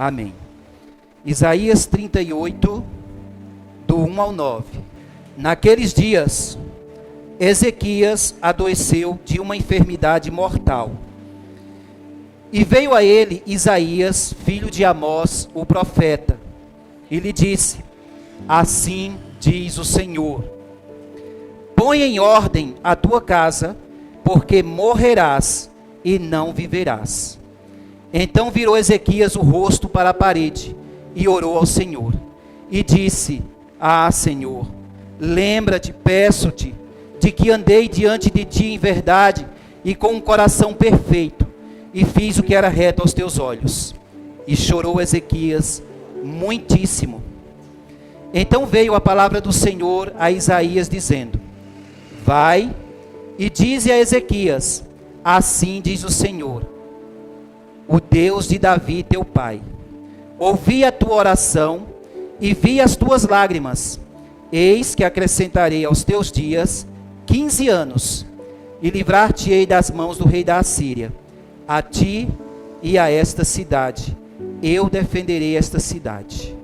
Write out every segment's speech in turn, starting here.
Amém. Isaías 38, do 1 ao 9. Naqueles dias, Ezequias adoeceu de uma enfermidade mortal. E veio a ele Isaías, filho de Amós, o profeta, e lhe disse: assim diz o Senhor: põe em ordem a tua casa, porque morrerás e não viverás. Então virou Ezequias o rosto para a parede e orou ao Senhor. E disse: ah, Senhor, lembra-te, peço-te, de que andei diante de ti em verdade e com um coração perfeito, e fiz o que era reto aos teus olhos. E chorou Ezequias muitíssimo. Então veio a palavra do Senhor a Isaías, dizendo: vai e dize a Ezequias: assim diz o Senhor, o Deus de Davi teu pai: ouvi a tua oração e vi as tuas lágrimas. Eis que acrescentarei aos teus dias 15 anos, e livrar-te-ei das mãos do rei da Assíria. A ti e a esta cidade eu defenderei esta cidade.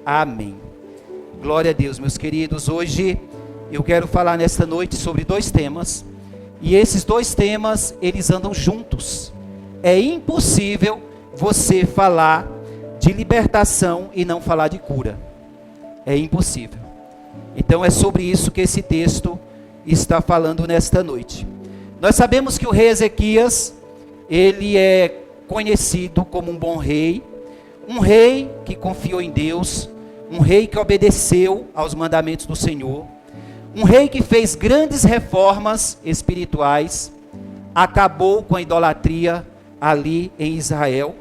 Amém. Glória a Deus, meus queridos. Hoje eu quero falar nesta noite sobre 2 temas. E esses 2 temas, eles andam juntos. É impossível você falar de libertação e não falar de cura. É impossível. Então é sobre isso que esse texto está falando nesta noite. Nós sabemos que o rei Ezequias, ele é conhecido como um bom rei, um rei que confiou em Deus, um rei que obedeceu aos mandamentos do Senhor, um rei que fez grandes reformas espirituais, acabou com a idolatria ali em Israel,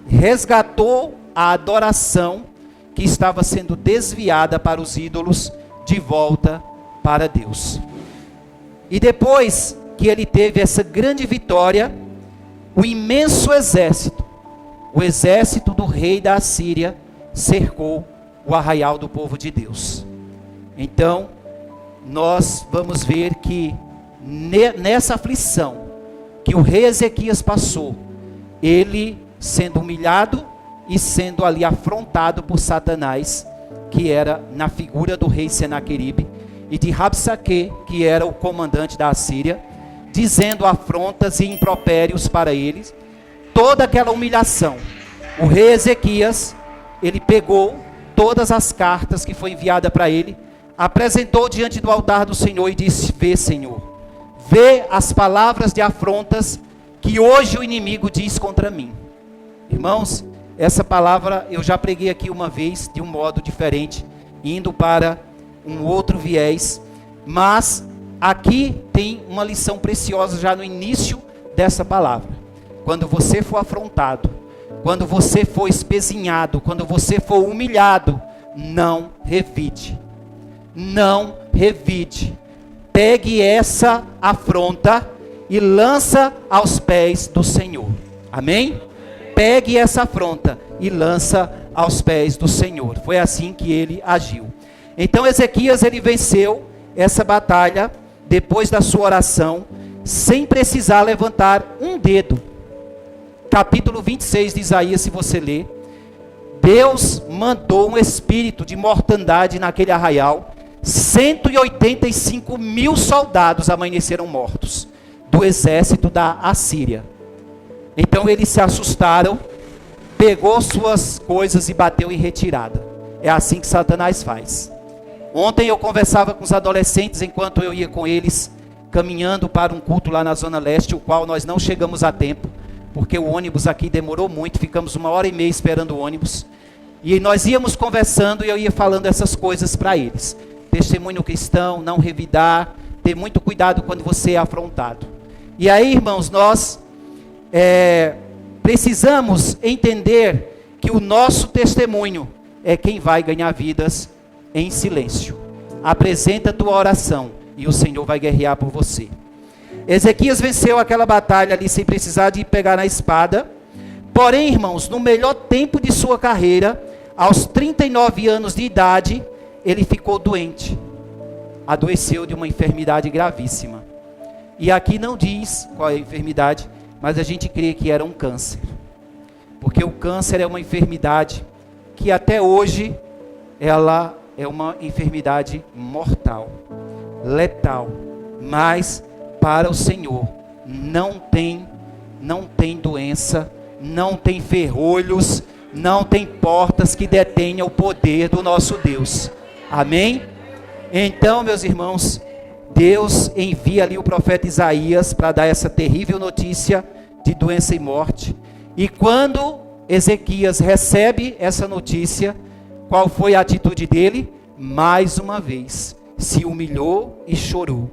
resgatou a adoração que estava sendo desviada para os ídolos de volta para Deus. E depois que ele teve essa grande vitória, o imenso exército, o exército do rei da Assíria, cercou o arraial do povo de Deus. Então, nós vamos ver que nessa aflição que o rei Ezequias passou, ele sendo humilhado e sendo ali afrontado por Satanás, que era na figura do rei Senaqueribe, e de Rabsaque, que era o comandante da Assíria, dizendo afrontas e impropérios para eles, toda aquela humilhação. O rei Ezequias, ele pegou todas as cartas que foi enviada para ele, apresentou diante do altar do Senhor e disse: vê, Senhor, vê as palavras de afrontas que hoje o inimigo diz contra mim. Irmãos, essa palavra eu já preguei aqui uma vez, de um modo diferente, indo para um outro viés, mas aqui tem uma lição preciosa já no início dessa palavra. Quando você for afrontado, quando você for espezinhado, quando você for humilhado, não revide. Não revide. Pegue essa afronta e lança aos pés do Senhor. Amém? Pegue essa afronta e lança aos pés do Senhor. Foi assim que ele agiu. Então Ezequias, ele venceu essa batalha depois da sua oração, sem precisar levantar um dedo. Capítulo 26 de Isaías, se você ler, Deus mandou um espírito de mortandade naquele arraial. 185 mil soldados amanheceram mortos do exército da Assíria. Então eles se assustaram, pegou suas coisas e bateu em retirada. É assim que Satanás faz. Ontem eu conversava com os adolescentes enquanto eu ia com eles caminhando para um culto lá na Zona Leste, o qual nós não chegamos a tempo, porque o ônibus aqui demorou muito, ficamos 1h30 esperando o ônibus. E nós íamos conversando e eu ia falando essas coisas para eles. Testemunho cristão, não revidar, ter muito cuidado quando você é afrontado. E aí, irmãos, nós precisamos entender que o nosso testemunho é quem vai ganhar vidas em silêncio. Apresenta a tua oração e o Senhor vai guerrear por você. Ezequias venceu aquela batalha ali sem precisar de pegar na espada. Porém, irmãos, no melhor tempo de sua carreira, aos 39 anos de idade, ele ficou doente. Adoeceu de uma enfermidade gravíssima. E aqui não diz qual é a enfermidade, mas a gente crê que era um câncer. Porque o câncer é uma enfermidade que até hoje ela é uma enfermidade mortal, letal, mas para o Senhor não tem doença, não tem ferrolhos, não tem portas que detenham o poder do nosso Deus. Amém? Então, meus irmãos, Deus envia ali o profeta Isaías para dar essa terrível notícia de doença e morte. E quando Ezequias recebe essa notícia, qual foi a atitude dele? Mais uma vez, se humilhou e chorou.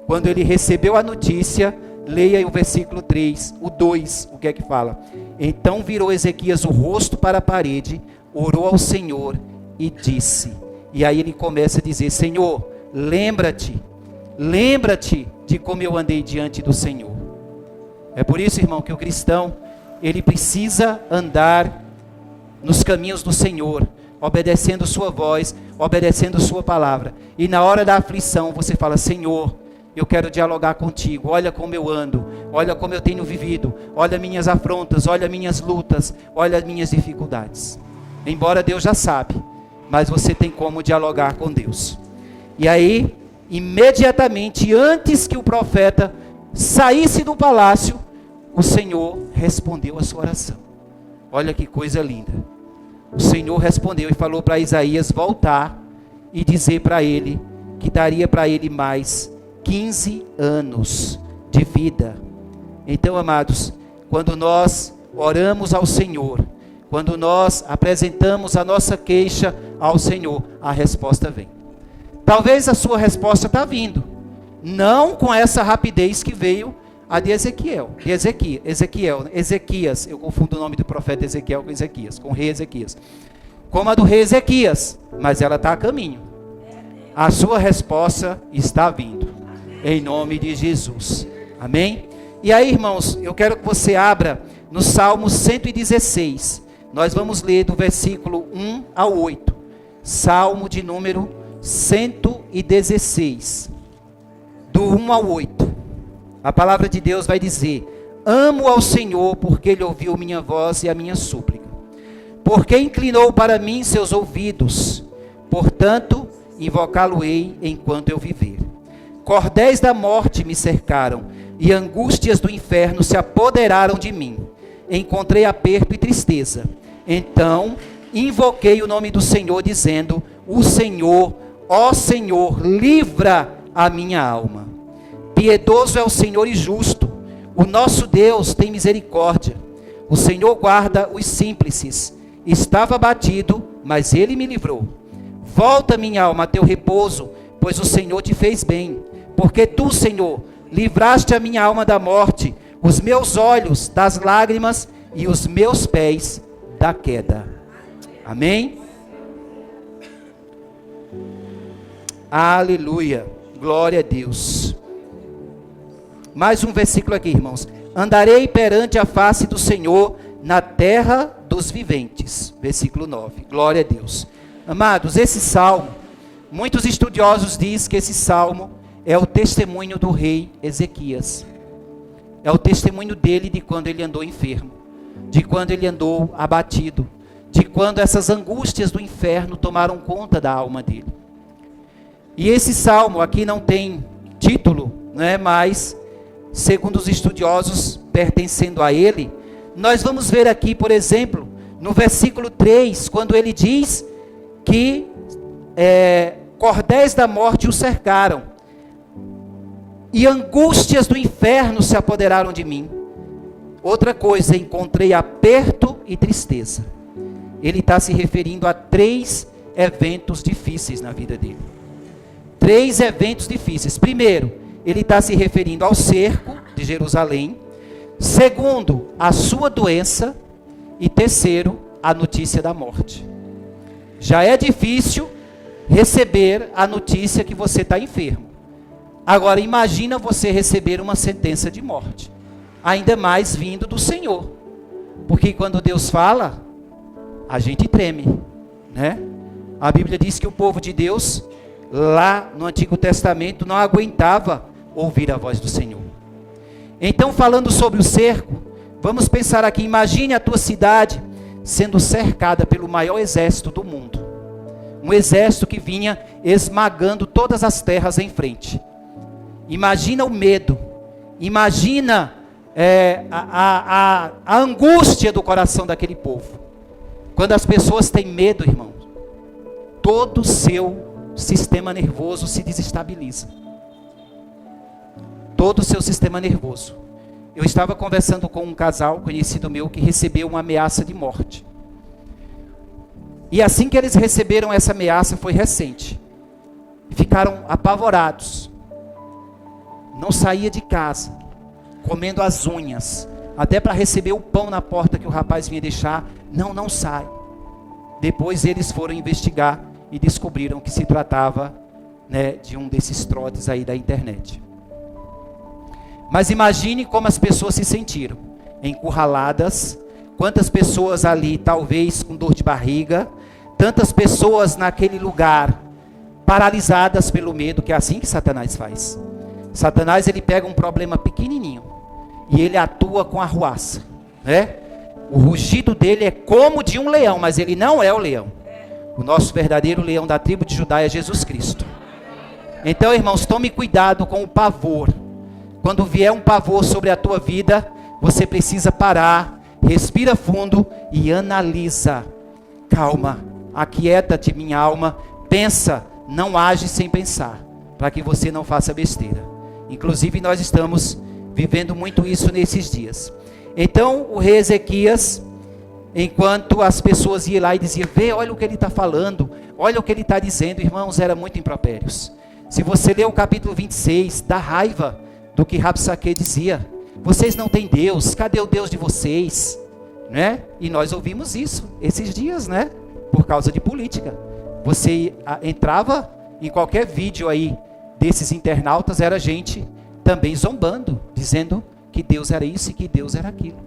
Quando ele recebeu a notícia, leia aí o versículo 3, o 2, o que é que fala? Então virou Ezequias o rosto para a parede, orou ao Senhor e disse. E aí ele começa a dizer: Senhor, lembra-te de como eu andei diante do Senhor. É por isso, irmão, que o cristão, ele precisa andar nos caminhos do Senhor, obedecendo sua voz, obedecendo sua palavra. E na hora da aflição, você fala: Senhor, eu quero dialogar contigo, olha como eu ando, olha como eu tenho vivido, olha minhas afrontas, olha minhas lutas, olha minhas dificuldades. Embora Deus já sabe, mas você tem como dialogar com Deus. E aí, imediatamente, antes que o profeta saísse do palácio, o Senhor respondeu a sua oração. Olha que coisa linda. O Senhor respondeu e falou para Isaías voltar e dizer para ele que daria para ele mais 15 anos de vida. Então, amados, quando nós oramos ao Senhor, quando nós apresentamos a nossa queixa ao Senhor, a resposta vem. Talvez a sua resposta está vindo, não com essa rapidez que veio a de Ezequias, eu confundo o nome do profeta Ezequiel com Ezequias, com o rei Ezequias, como a do rei Ezequias, mas ela está a caminho. A sua resposta está vindo, em nome de Jesus, amém? E aí, irmãos, eu quero que você abra no Salmo 116, nós vamos ler do versículo 1 ao 8, Salmo de número 116, do 1 ao 8, a palavra de Deus vai dizer: amo ao Senhor porque Ele ouviu minha voz e a minha súplica, porque inclinou para mim seus ouvidos, portanto, invocá-lo-ei enquanto eu viver. Cordéis da morte me cercaram, e angústias do inferno se apoderaram de mim. Encontrei aperto e tristeza. Então, invoquei o nome do Senhor, dizendo: o Senhor, ó Senhor, livra a minha alma. Piedoso é o Senhor e justo. O nosso Deus tem misericórdia. O Senhor guarda os simples. Estava abatido, mas Ele me livrou. Volta, minha alma, a teu repouso, pois o Senhor te fez bem. Porque tu, Senhor, livraste a minha alma da morte, os meus olhos das lágrimas e os meus pés da queda. Amém? Aleluia. Glória a Deus. Mais um versículo aqui, irmãos. Andarei perante a face do Senhor na terra dos viventes. Versículo 9. Glória a Deus. Amados, esse salmo, muitos estudiosos dizem que esse salmo é o testemunho do rei Ezequias. É o testemunho dele de quando ele andou enfermo, de quando ele andou abatido, de quando essas angústias do inferno tomaram conta da alma dele. E esse salmo aqui não tem título, né, mas, segundo os estudiosos, pertencendo a ele, nós vamos ver aqui, por exemplo, no versículo 3, quando ele diz que cordéis da morte o cercaram, e angústias do inferno se apoderaram de mim. Outra coisa, encontrei aperto e tristeza. Ele está se referindo a 3 eventos difíceis na vida dele. 3 eventos difíceis. Primeiro, ele está se referindo ao cerco de Jerusalém. Segundo, a sua doença. E terceiro, a notícia da morte. Já é difícil receber a notícia que você está enfermo. Agora imagina você receber uma sentença de morte, ainda mais vindo do Senhor, porque quando Deus fala, a gente treme, né? A Bíblia diz que o povo de Deus, lá no Antigo Testamento, não aguentava ouvir a voz do Senhor. Então, falando sobre o cerco, Vamos pensar aqui, imagine a tua cidade sendo cercada pelo maior exército do mundo. Um exército que vinha esmagando todas as terras em frente. Imagina o medo, imagina a angústia do coração daquele povo. Quando as pessoas têm medo, irmão, todo o seu sistema nervoso se desestabiliza. Todo o seu sistema nervoso. Eu estava conversando com um casal conhecido meu que recebeu uma ameaça de morte. E assim que eles receberam essa ameaça, foi recente. Ficaram apavorados. Não saía de casa, comendo as unhas, até para receber o pão na porta que o rapaz vinha deixar. Não sai. Depois eles foram investigar e descobriram que se tratava, de um desses trotes aí da internet. Mas imagine como as pessoas se sentiram, encurraladas, quantas pessoas ali talvez com dor de barriga, tantas pessoas naquele lugar paralisadas pelo medo, que é assim que Satanás faz. Satanás, ele pega um problema pequenininho e ele atua com arruaça, O rugido dele é como de um leão, mas ele não é o leão. O nosso verdadeiro leão da tribo de Judá é Jesus Cristo. Então, irmãos, tome cuidado com o pavor. Quando vier um pavor sobre a tua vida, você precisa parar, respira fundo e analisa. Calma, aquieta-te, minha alma, pensa, não age sem pensar, para que você não faça besteira. Inclusive, nós estamos vivendo muito isso nesses dias. Então, o rei Ezequias, enquanto as pessoas iam lá e diziam, vê, olha o que ele está falando, olha o que ele está dizendo, irmãos, era muito impropérios. Se você ler o capítulo 26, dá raiva do que Rabsaque dizia. Vocês não têm Deus, cadê o Deus de vocês? E nós ouvimos isso esses dias, por causa de política. Você entrava em qualquer vídeo aí desses internautas, era gente também zombando, dizendo que Deus era isso e que Deus era aquilo.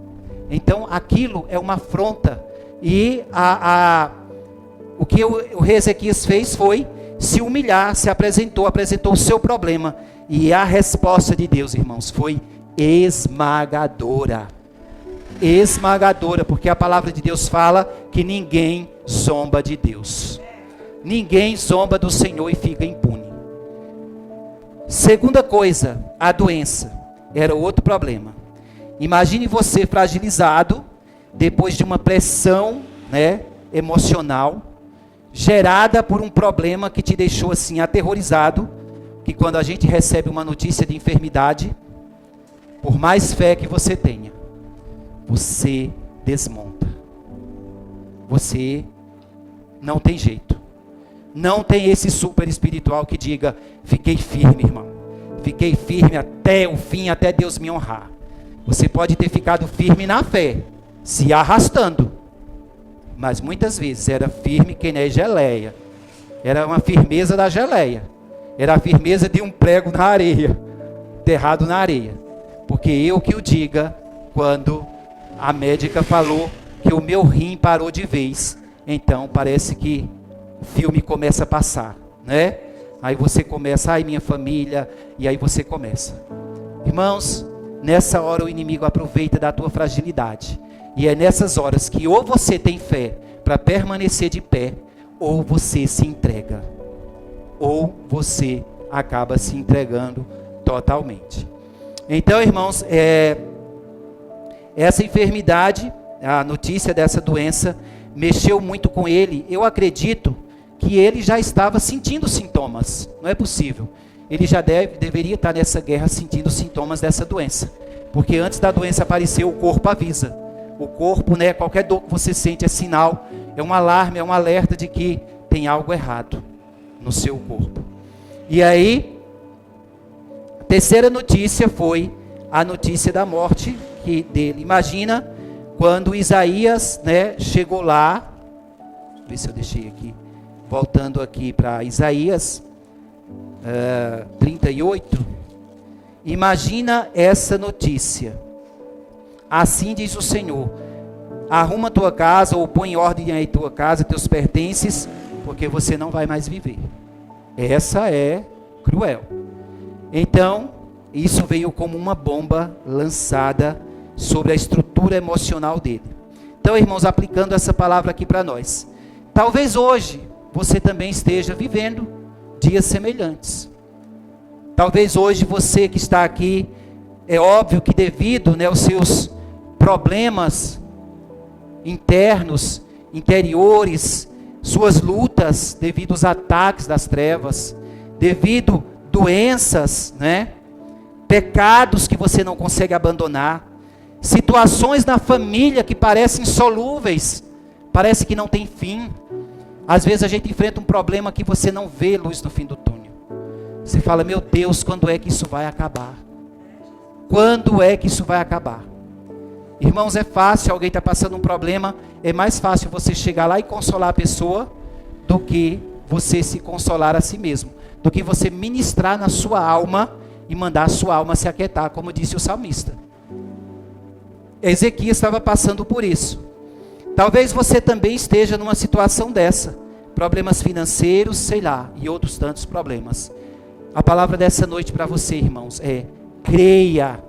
Então aquilo é uma afronta. E o que o rei Ezequias fez foi se humilhar, se apresentou o seu problema. E a resposta de Deus, irmãos, foi esmagadora. Esmagadora, porque a palavra de Deus fala que ninguém zomba de Deus. Ninguém zomba do Senhor e fica impune. Segunda coisa, a doença. Era outro problema. Imagine você fragilizado, depois de uma pressão, emocional, gerada por um problema que te deixou assim aterrorizado, que quando a gente recebe uma notícia de enfermidade, por mais fé que você tenha, você desmonta. Você não tem jeito. Não tem esse super espiritual que diga, fiquei firme, irmão. Fiquei firme até o fim, até Deus me honrar. Você pode ter ficado firme na fé, se arrastando. Mas muitas vezes era firme que nem geleia. Era uma firmeza da geleia. Era a firmeza de um prego na areia, enterrado na areia. Porque eu que o diga, quando a médica falou que o meu rim parou de vez, então parece que o filme começa a passar, Aí você começa, ai minha família, e aí você começa. Irmãos, nessa hora o inimigo aproveita da tua fragilidade. E é nessas horas que ou você tem fé para permanecer de pé, ou você se entrega. Ou você acaba se entregando totalmente. Então, irmãos, essa enfermidade, a notícia dessa doença, mexeu muito com ele. Eu acredito que ele já estava sentindo sintomas. Não é possível. Ele já deveria estar nessa guerra sentindo sintomas dessa doença. Porque antes da doença aparecer, o corpo avisa. O corpo, qualquer dor que você sente é sinal, é um alarme, é um alerta de que tem algo errado no seu corpo. E aí, a terceira notícia foi a notícia da morte dele. Imagina quando Isaías, chegou lá, deixa eu ver se eu deixei aqui, voltando aqui para Isaías 38, imagina essa notícia. Assim diz o Senhor, arruma tua casa, ou põe em ordem aí tua casa, teus pertences, porque você não vai mais viver. Essa é cruel. Então, isso veio como uma bomba lançada sobre a estrutura emocional dele. Então, irmãos, aplicando essa palavra aqui para nós. Talvez hoje você também esteja vivendo dias semelhantes. Talvez hoje você que está aqui, é óbvio que devido, né, aos seus problemas internos, interiores, suas lutas, devido aos ataques das trevas, devido doenças, né, pecados que você não consegue abandonar, situações na família que parecem insolúveis, parece que não tem fim. Às vezes a gente enfrenta um problema que você não vê luz no fim do túnel. Você fala, meu Deus, quando é que isso vai acabar? Quando é que isso vai acabar? Irmãos, é fácil, alguém está passando um problema, é mais fácil você chegar lá e consolar a pessoa do que você se consolar a si mesmo, do que você ministrar na sua alma e mandar a sua alma se aquietar, como disse o salmista. Ezequias estava passando por isso. Talvez você também esteja numa situação dessa, problemas financeiros, sei lá, e outros tantos problemas. A palavra dessa noite para você, irmãos, é: creia.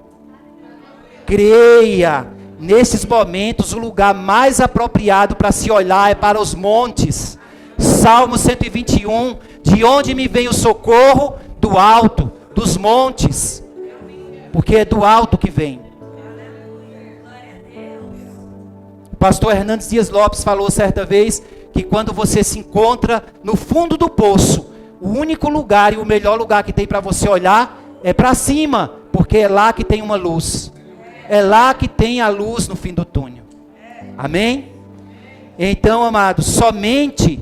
Creia. Nesses momentos, o lugar mais apropriado para se olhar é para os montes. Salmo 121, de onde me vem o socorro? Do alto, dos montes. Porque é do alto que vem. O pastor Hernandes Dias Lopes falou certa vez que quando você se encontra no fundo do poço, o único lugar e o melhor lugar que tem para você olhar é para cima, porque é lá que tem uma luz. É lá que tem a luz no fim do túnel. Amém? Então, amados, somente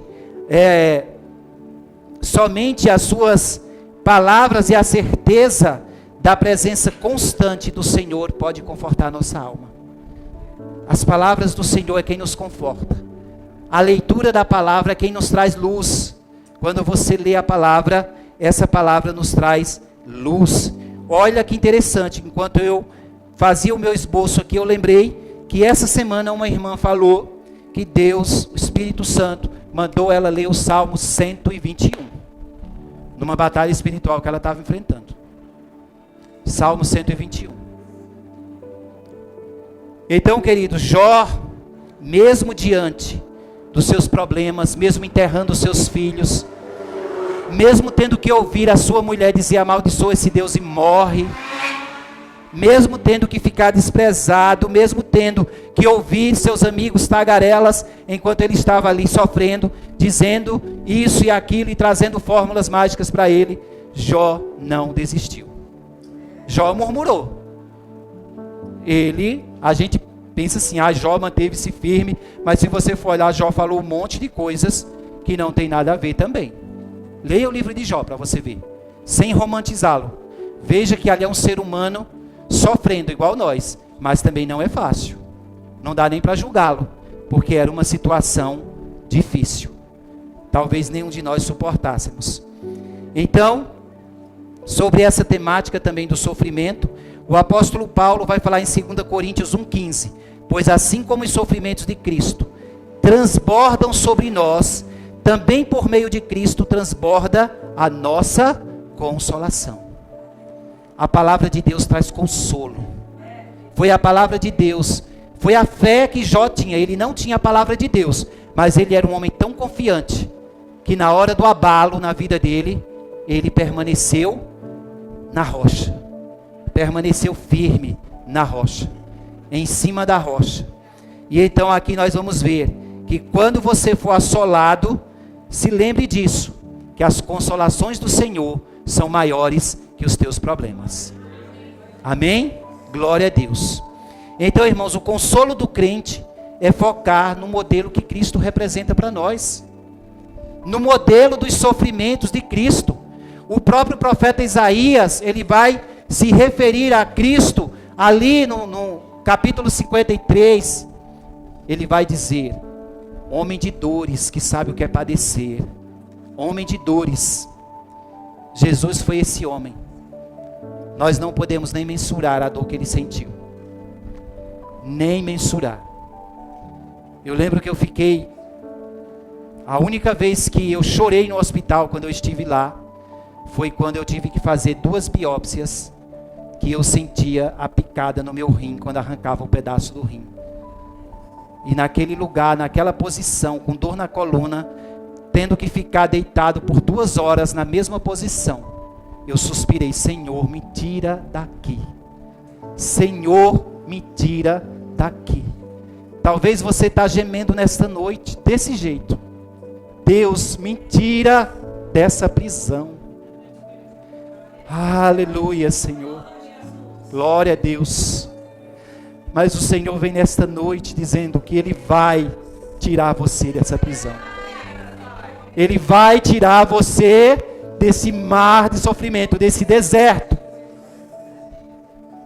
as suas palavras e a certeza da presença constante do Senhor pode confortar nossa alma. As palavras do Senhor é quem nos conforta. A leitura da palavra é quem nos traz luz. Quando você lê a palavra, essa palavra nos traz luz. Olha que interessante, enquanto eu fazia o meu esboço aqui, eu lembrei que essa semana uma irmã falou que Deus, o Espírito Santo, mandou ela ler o Salmo 121, numa batalha espiritual que ela estava enfrentando. Salmo 121. Então, queridos, Jó, mesmo diante dos seus problemas, mesmo enterrando os seus filhos, mesmo tendo que ouvir a sua mulher dizer: amaldiçoa esse Deus e morre, mesmo tendo que ficar desprezado, mesmo tendo que ouvir seus amigos tagarelas, enquanto ele estava ali sofrendo, dizendo isso e aquilo e trazendo fórmulas mágicas para ele, Jó não desistiu. Jó murmurou. A gente pensa assim, Jó manteve-se firme, mas se você for olhar, Jó falou um monte de coisas que não tem nada a ver também. Leia o livro de Jó para você ver, sem romantizá-lo. Veja que ali é um ser humano sofrendo igual nós, mas também não é fácil. Não dá nem para julgá-lo, porque era uma situação difícil. Talvez nenhum de nós suportássemos. Então, sobre essa temática também do sofrimento, o apóstolo Paulo vai falar em 2 Coríntios 1,15. Pois assim como os sofrimentos de Cristo transbordam sobre nós, também por meio de Cristo transborda a nossa consolação. A palavra de Deus traz consolo. Foi a palavra de Deus, foi a fé que Jó tinha. Ele não tinha a palavra de Deus, mas ele era um homem tão confiante, que na hora do abalo na vida dele, ele permaneceu na rocha. Permaneceu firme na rocha, em cima da rocha. E então aqui nós vamos ver que quando você for assolado, se lembre disso, que as consolações do Senhor são maiores que os teus problemas. Amém? Glória a Deus. Então, irmãos, o consolo do crente é focar no modelo que Cristo representa para nós, no modelo dos sofrimentos de Cristo. O próprio profeta Isaías, ele vai se referir a Cristo ali no capítulo 53, ele vai dizer: homem de dores, que sabe o que é padecer. Homem de dores. Jesus foi esse homem. Nós não podemos nem mensurar a dor que ele sentiu. Nem mensurar. Eu lembro que eu fiquei... A única vez que eu chorei no hospital, quando eu estive lá, foi quando eu tive que fazer 2 biópsias que eu sentia a picada no meu rim quando arrancava um pedaço do rim. E naquele lugar, naquela posição, com dor na coluna, tendo que ficar deitado por 2 horas na mesma posição, eu suspirei: Senhor, me tira daqui. Senhor, me tira daqui. Talvez você está gemendo nesta noite, desse jeito. Deus, me tira dessa prisão. Aleluia, Senhor. Glória a Deus. Mas o Senhor vem nesta noite dizendo que Ele vai tirar você dessa prisão. Ele vai tirar você desse mar de sofrimento, desse deserto.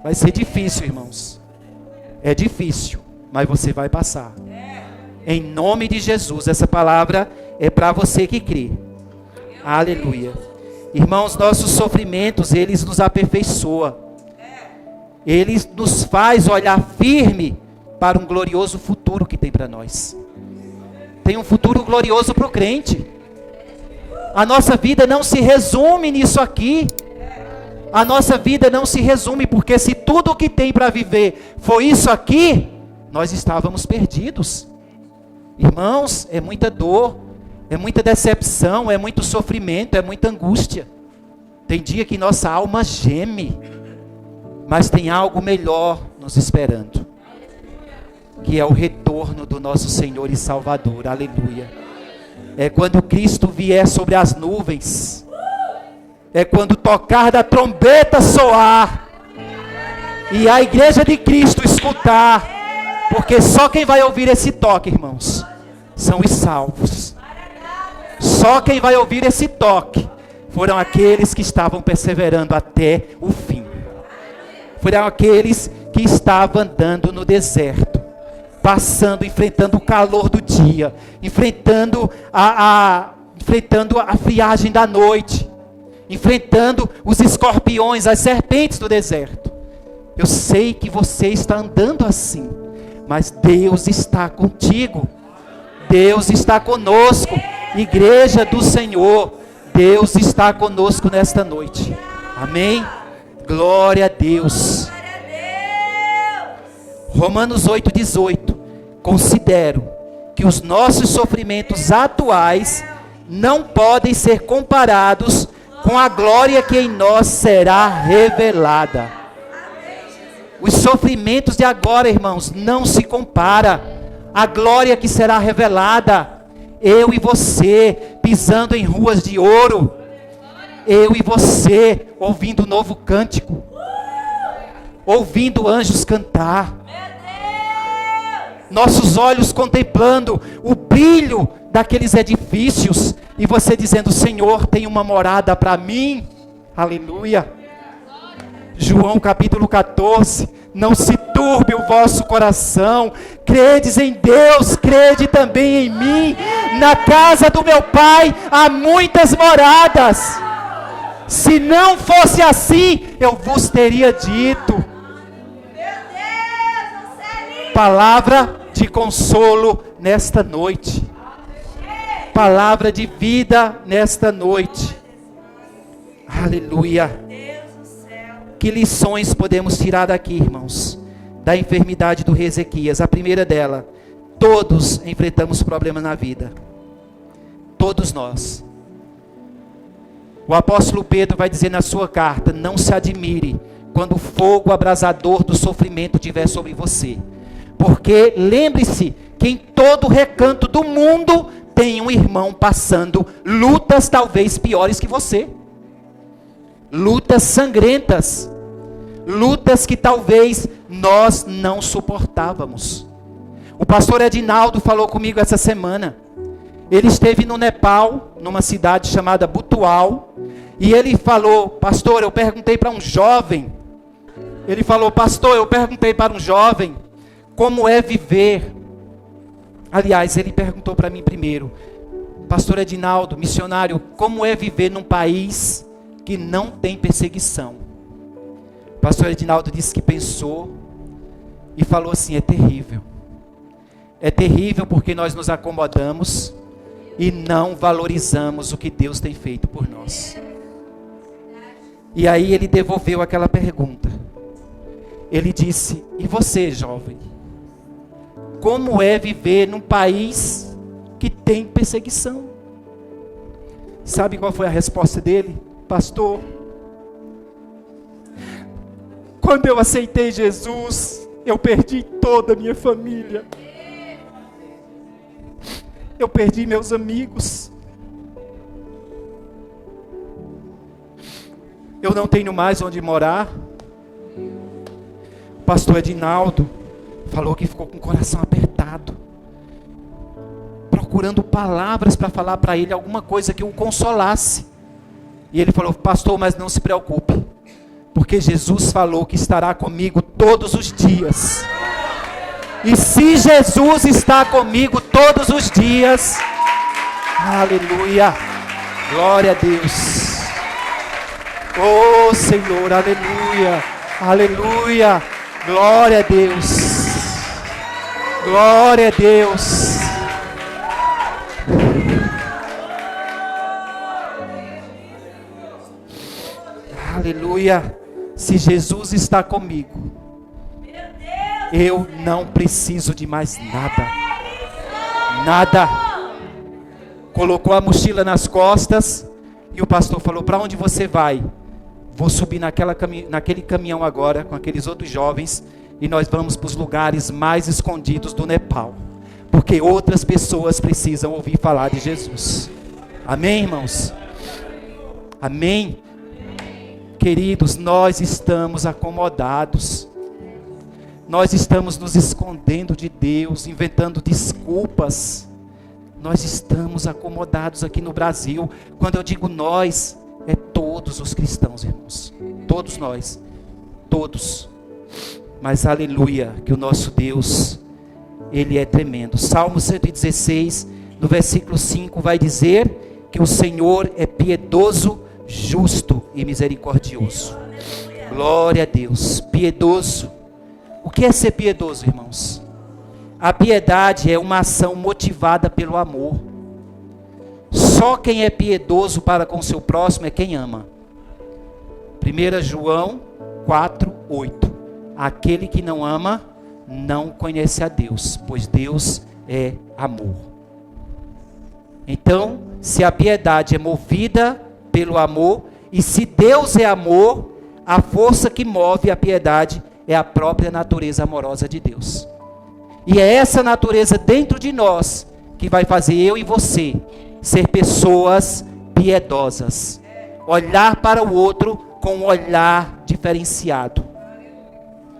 Vai ser difícil, irmãos. É difícil, mas você vai passar. Em nome de Jesus, essa palavra é para você que crê. Aleluia. Irmãos, nossos sofrimentos, eles nos aperfeiçoam. Ele nos faz olhar firme para um glorioso futuro que tem para nós. Tem um futuro glorioso para o crente. A nossa vida não se resume nisso aqui. A nossa vida não se resume, porque se tudo o que tem para viver for isso aqui, nós estávamos perdidos. Irmãos, é muita dor, é muita decepção, é muito sofrimento, é muita angústia. Tem dia que nossa alma geme. Mas tem algo melhor nos esperando, que é o retorno do nosso Senhor e Salvador. Aleluia. É quando Cristo vier sobre as nuvens. É quando tocar da trombeta soar. E a igreja de Cristo escutar. Porque só quem vai ouvir esse toque, irmãos, são os salvos. Só quem vai ouvir esse toque foram aqueles que estavam perseverando até o fim. Foram aqueles que estavam andando no deserto, passando, enfrentando o calor do dia, enfrentando a friagem da noite, enfrentando os escorpiões, as serpentes do deserto. Eu sei que você está andando assim, mas Deus está contigo. Deus está conosco, igreja do Senhor. Deus está conosco nesta noite. Amém? Glória a Deus. Romanos 8,18. Considero que os nossos sofrimentos atuais não podem ser comparados com a glória que em nós será revelada. Os sofrimentos de agora, irmãos, não se compara à glória que será revelada. Eu e você pisando em ruas de ouro. Eu e você ouvindo um novo cântico, ouvindo anjos cantar, nossos olhos contemplando o brilho daqueles edifícios, e você dizendo: Senhor, tem uma morada para mim. Aleluia. João capítulo 14. Não se turbe o vosso coração. Credes em Deus, crede também em mim. Na casa do meu Pai há muitas moradas. Se não fosse assim, eu vos teria dito. Palavra de consolo nesta noite. Palavra de vida nesta noite. Aleluia. Que lições podemos tirar daqui, irmãos? Da enfermidade do rei Ezequias. A primeira dela: todos enfrentamos problemas na vida. Todos nós. O apóstolo Pedro vai dizer na sua carta: não se admire quando o fogo abrasador do sofrimento estiver sobre você. Porque lembre-se que em todo recanto do mundo tem um irmão passando lutas talvez piores que você. Lutas sangrentas. Lutas que talvez nós não suportávamos. O pastor Edinaldo falou comigo essa semana. Ele esteve no Nepal, numa cidade chamada Butual, e ele falou: pastor, eu perguntei para um jovem, como é viver. Aliás, ele perguntou para mim primeiro: pastor Edinaldo, missionário, como é viver num país que não tem perseguição? O pastor Edinaldo disse que pensou e falou assim: é terrível. É terrível porque nós nos acomodamos e não valorizamos o que Deus tem feito por nós. E aí ele devolveu aquela pergunta: Ele disse: e você, jovem? Como é viver num país que tem perseguição? Sabe qual foi a resposta dele? Pastor, quando eu aceitei Jesus, eu perdi toda a minha família. Eu perdi meus amigos. Eu não tenho mais onde morar. O pastor Edinaldo falou que ficou com o coração apertado, procurando palavras para falar para ele alguma coisa que o consolasse. E ele falou: pastor, mas não se preocupe, porque Jesus falou que estará comigo todos os dias. E se Jesus está comigo todos os dias, aleluia, glória a Deus. Oh Senhor, aleluia, aleluia, glória a Deus, glória a Deus. Aleluia. Se Jesus está comigo, eu não preciso de mais nada. Nada. Colocou a mochila nas costas e o pastor falou: para onde você vai? Vou subir naquele caminhão agora com aqueles outros jovens e nós vamos para os lugares mais escondidos do Nepal, porque outras pessoas precisam ouvir falar de Jesus. Amém, irmãos? Amém? Queridos, nós estamos acomodados. Nós estamos nos escondendo de Deus, inventando desculpas. Nós estamos acomodados aqui no Brasil. Quando eu digo nós, é todos os cristãos, irmãos. Todos nós. Todos. Mas aleluia, que o nosso Deus, Ele é tremendo. Salmo 116, no versículo 5, vai dizer que o Senhor é piedoso, justo e misericordioso. Glória a Deus. Piedoso. O que é ser piedoso, irmãos? A piedade é uma ação motivada pelo amor. Só quem é piedoso para com seu próximo é quem ama. 1 João 4:8. Aquele que não ama não conhece a Deus, pois Deus é amor. Então, se a piedade é movida pelo amor, e se Deus é amor, a força que move a piedade é a própria natureza amorosa de Deus. E é essa natureza dentro de nós que vai fazer eu e você ser pessoas piedosas. Olhar para o outro com um olhar diferenciado.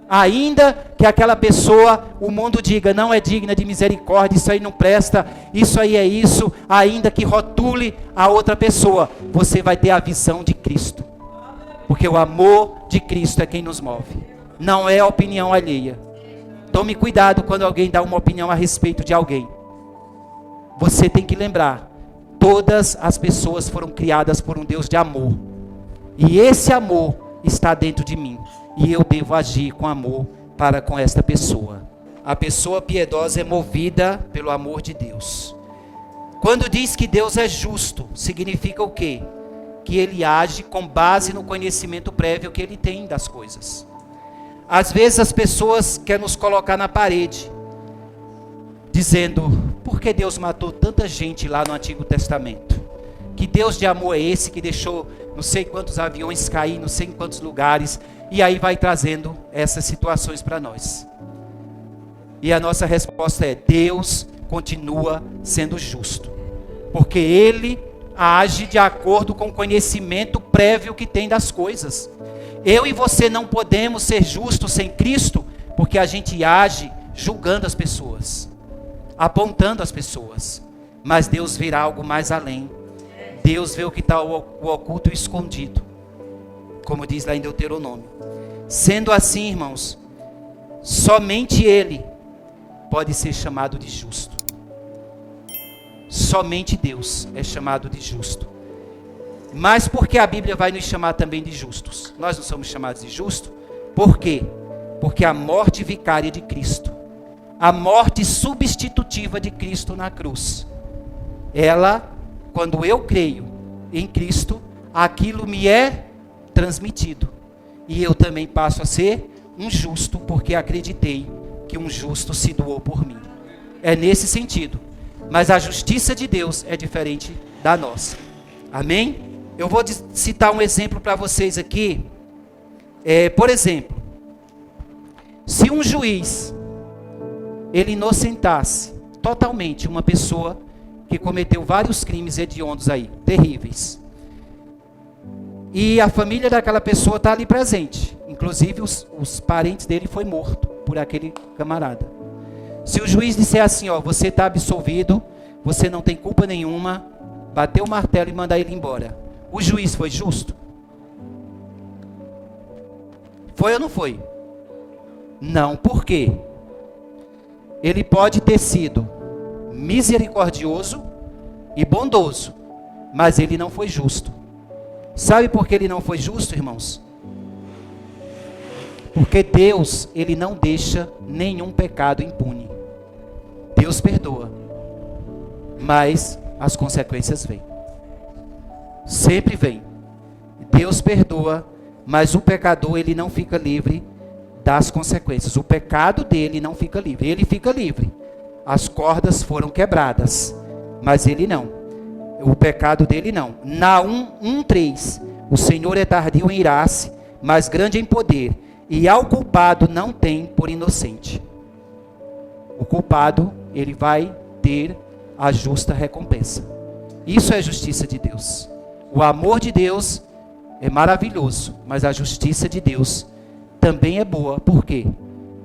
Ainda que aquela pessoa, o mundo diga, não é digna de misericórdia, isso aí não presta, isso aí é isso, ainda que rotule a outra pessoa, você vai ter a visão de Cristo. Porque o amor de Cristo é quem nos move. Não é a opinião alheia. Tome cuidado quando alguém dá uma opinião a respeito de alguém. Você tem que lembrar, todas as pessoas foram criadas por um Deus de amor. E esse amor está dentro de mim. E eu devo agir com amor para com esta pessoa. A pessoa piedosa é movida pelo amor de Deus. Quando diz que Deus é justo, significa o quê? Que Ele age com base no conhecimento prévio que Ele tem das coisas. Às vezes as pessoas querem nos colocar na parede, dizendo: por que Deus matou tanta gente lá no Antigo Testamento? Que Deus de amor é esse que deixou não sei quantos aviões cair, não sei em quantos lugares, e aí vai trazendo essas situações para nós. E a nossa resposta é: Deus continua sendo justo, porque Ele age de acordo com o conhecimento prévio que tem das coisas. Eu e você não podemos ser justos sem Cristo, porque a gente age julgando as pessoas, apontando as pessoas. Mas Deus virá algo mais além. Deus vê o que está o oculto e o escondido, como diz lá em Deuteronômio. Sendo assim, irmãos, somente Ele pode ser chamado de justo. Somente Deus é chamado de justo. Mas por que a Bíblia vai nos chamar também de justos? Nós não somos chamados de justos? Por quê? Porque a morte vicária de Cristo, a morte substitutiva de Cristo na cruz, ela, quando eu creio em Cristo, aquilo me é transmitido. E eu também passo a ser um justo porque acreditei que um justo se doou por mim. É nesse sentido. Mas a justiça de Deus é diferente da nossa. Amém? Eu vou citar um exemplo para vocês aqui. Por exemplo, se um juiz, ele inocentasse totalmente uma pessoa que cometeu vários crimes hediondos aí, terríveis. E a família daquela pessoa está ali presente. Inclusive os parentes dele foi morto por aquele camarada. Se o juiz disser assim, ó, você está absolvido, você não tem culpa nenhuma, bater o martelo e mandar ele embora. O juiz foi justo? Foi ou não foi? Não, por quê? Ele pode ter sido misericordioso e bondoso, mas ele não foi justo. Sabe por que ele não foi justo, irmãos? Porque Deus, ele não deixa nenhum pecado impune. Deus perdoa, mas as consequências vêm. Sempre vem. Deus perdoa, mas o pecador, ele não fica livre das consequências. O pecado dele não fica livre. Ele fica livre. As cordas foram quebradas, mas ele não. O pecado dele não. Naum 1:3. O Senhor é tardio em irar-se, mas grande em poder, e ao culpado não tem por inocente. O culpado, ele vai ter a justa recompensa. Isso é justiça de Deus. O amor de Deus é maravilhoso, mas a justiça de Deus também é boa. Por quê?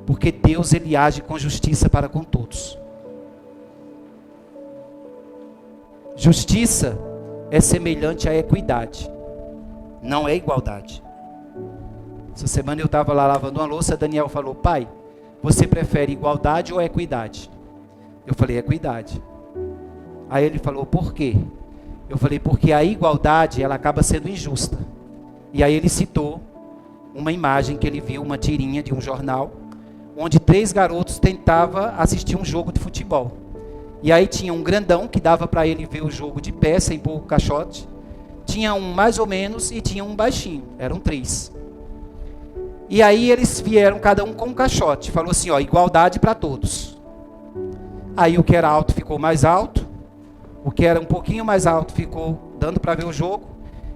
Porque Deus, ele age com justiça para com todos. Justiça é semelhante à equidade, não é igualdade. Essa semana eu estava lá lavando uma louça, Daniel falou, pai, você prefere igualdade ou equidade? Eu falei, equidade. Aí ele falou, por quê? Eu falei, porque a igualdade, ela acaba sendo injusta. E aí ele citou uma imagem que ele viu, uma tirinha de um jornal, onde 3 garotos tentavam assistir um jogo de futebol. E aí tinha um grandão que dava para ele ver o jogo de pé, sem pôr o caixote. Tinha um mais ou menos e tinha um baixinho, eram 3. E aí eles vieram cada um com um caixote, falou assim, ó, igualdade para todos. Aí o que era alto ficou mais alto, o que era um pouquinho mais alto ficou dando para ver o jogo,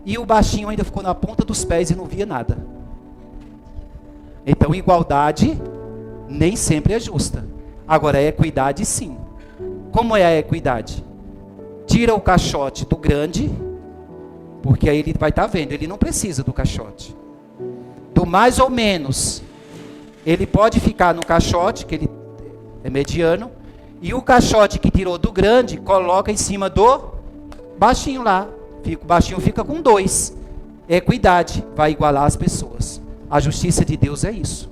e o baixinho ainda ficou na ponta dos pés e não via nada. Então igualdade nem sempre é justa. Agora a equidade sim. Como é a equidade? Tira o caixote do grande, porque aí ele vai estar vendo, ele não precisa do caixote. Do mais ou menos, ele pode ficar no caixote, que ele é mediano, e o caixote que tirou do grande, coloca em cima do baixinho lá. O baixinho fica com 2. Equidade, vai igualar as pessoas. A justiça de Deus é isso.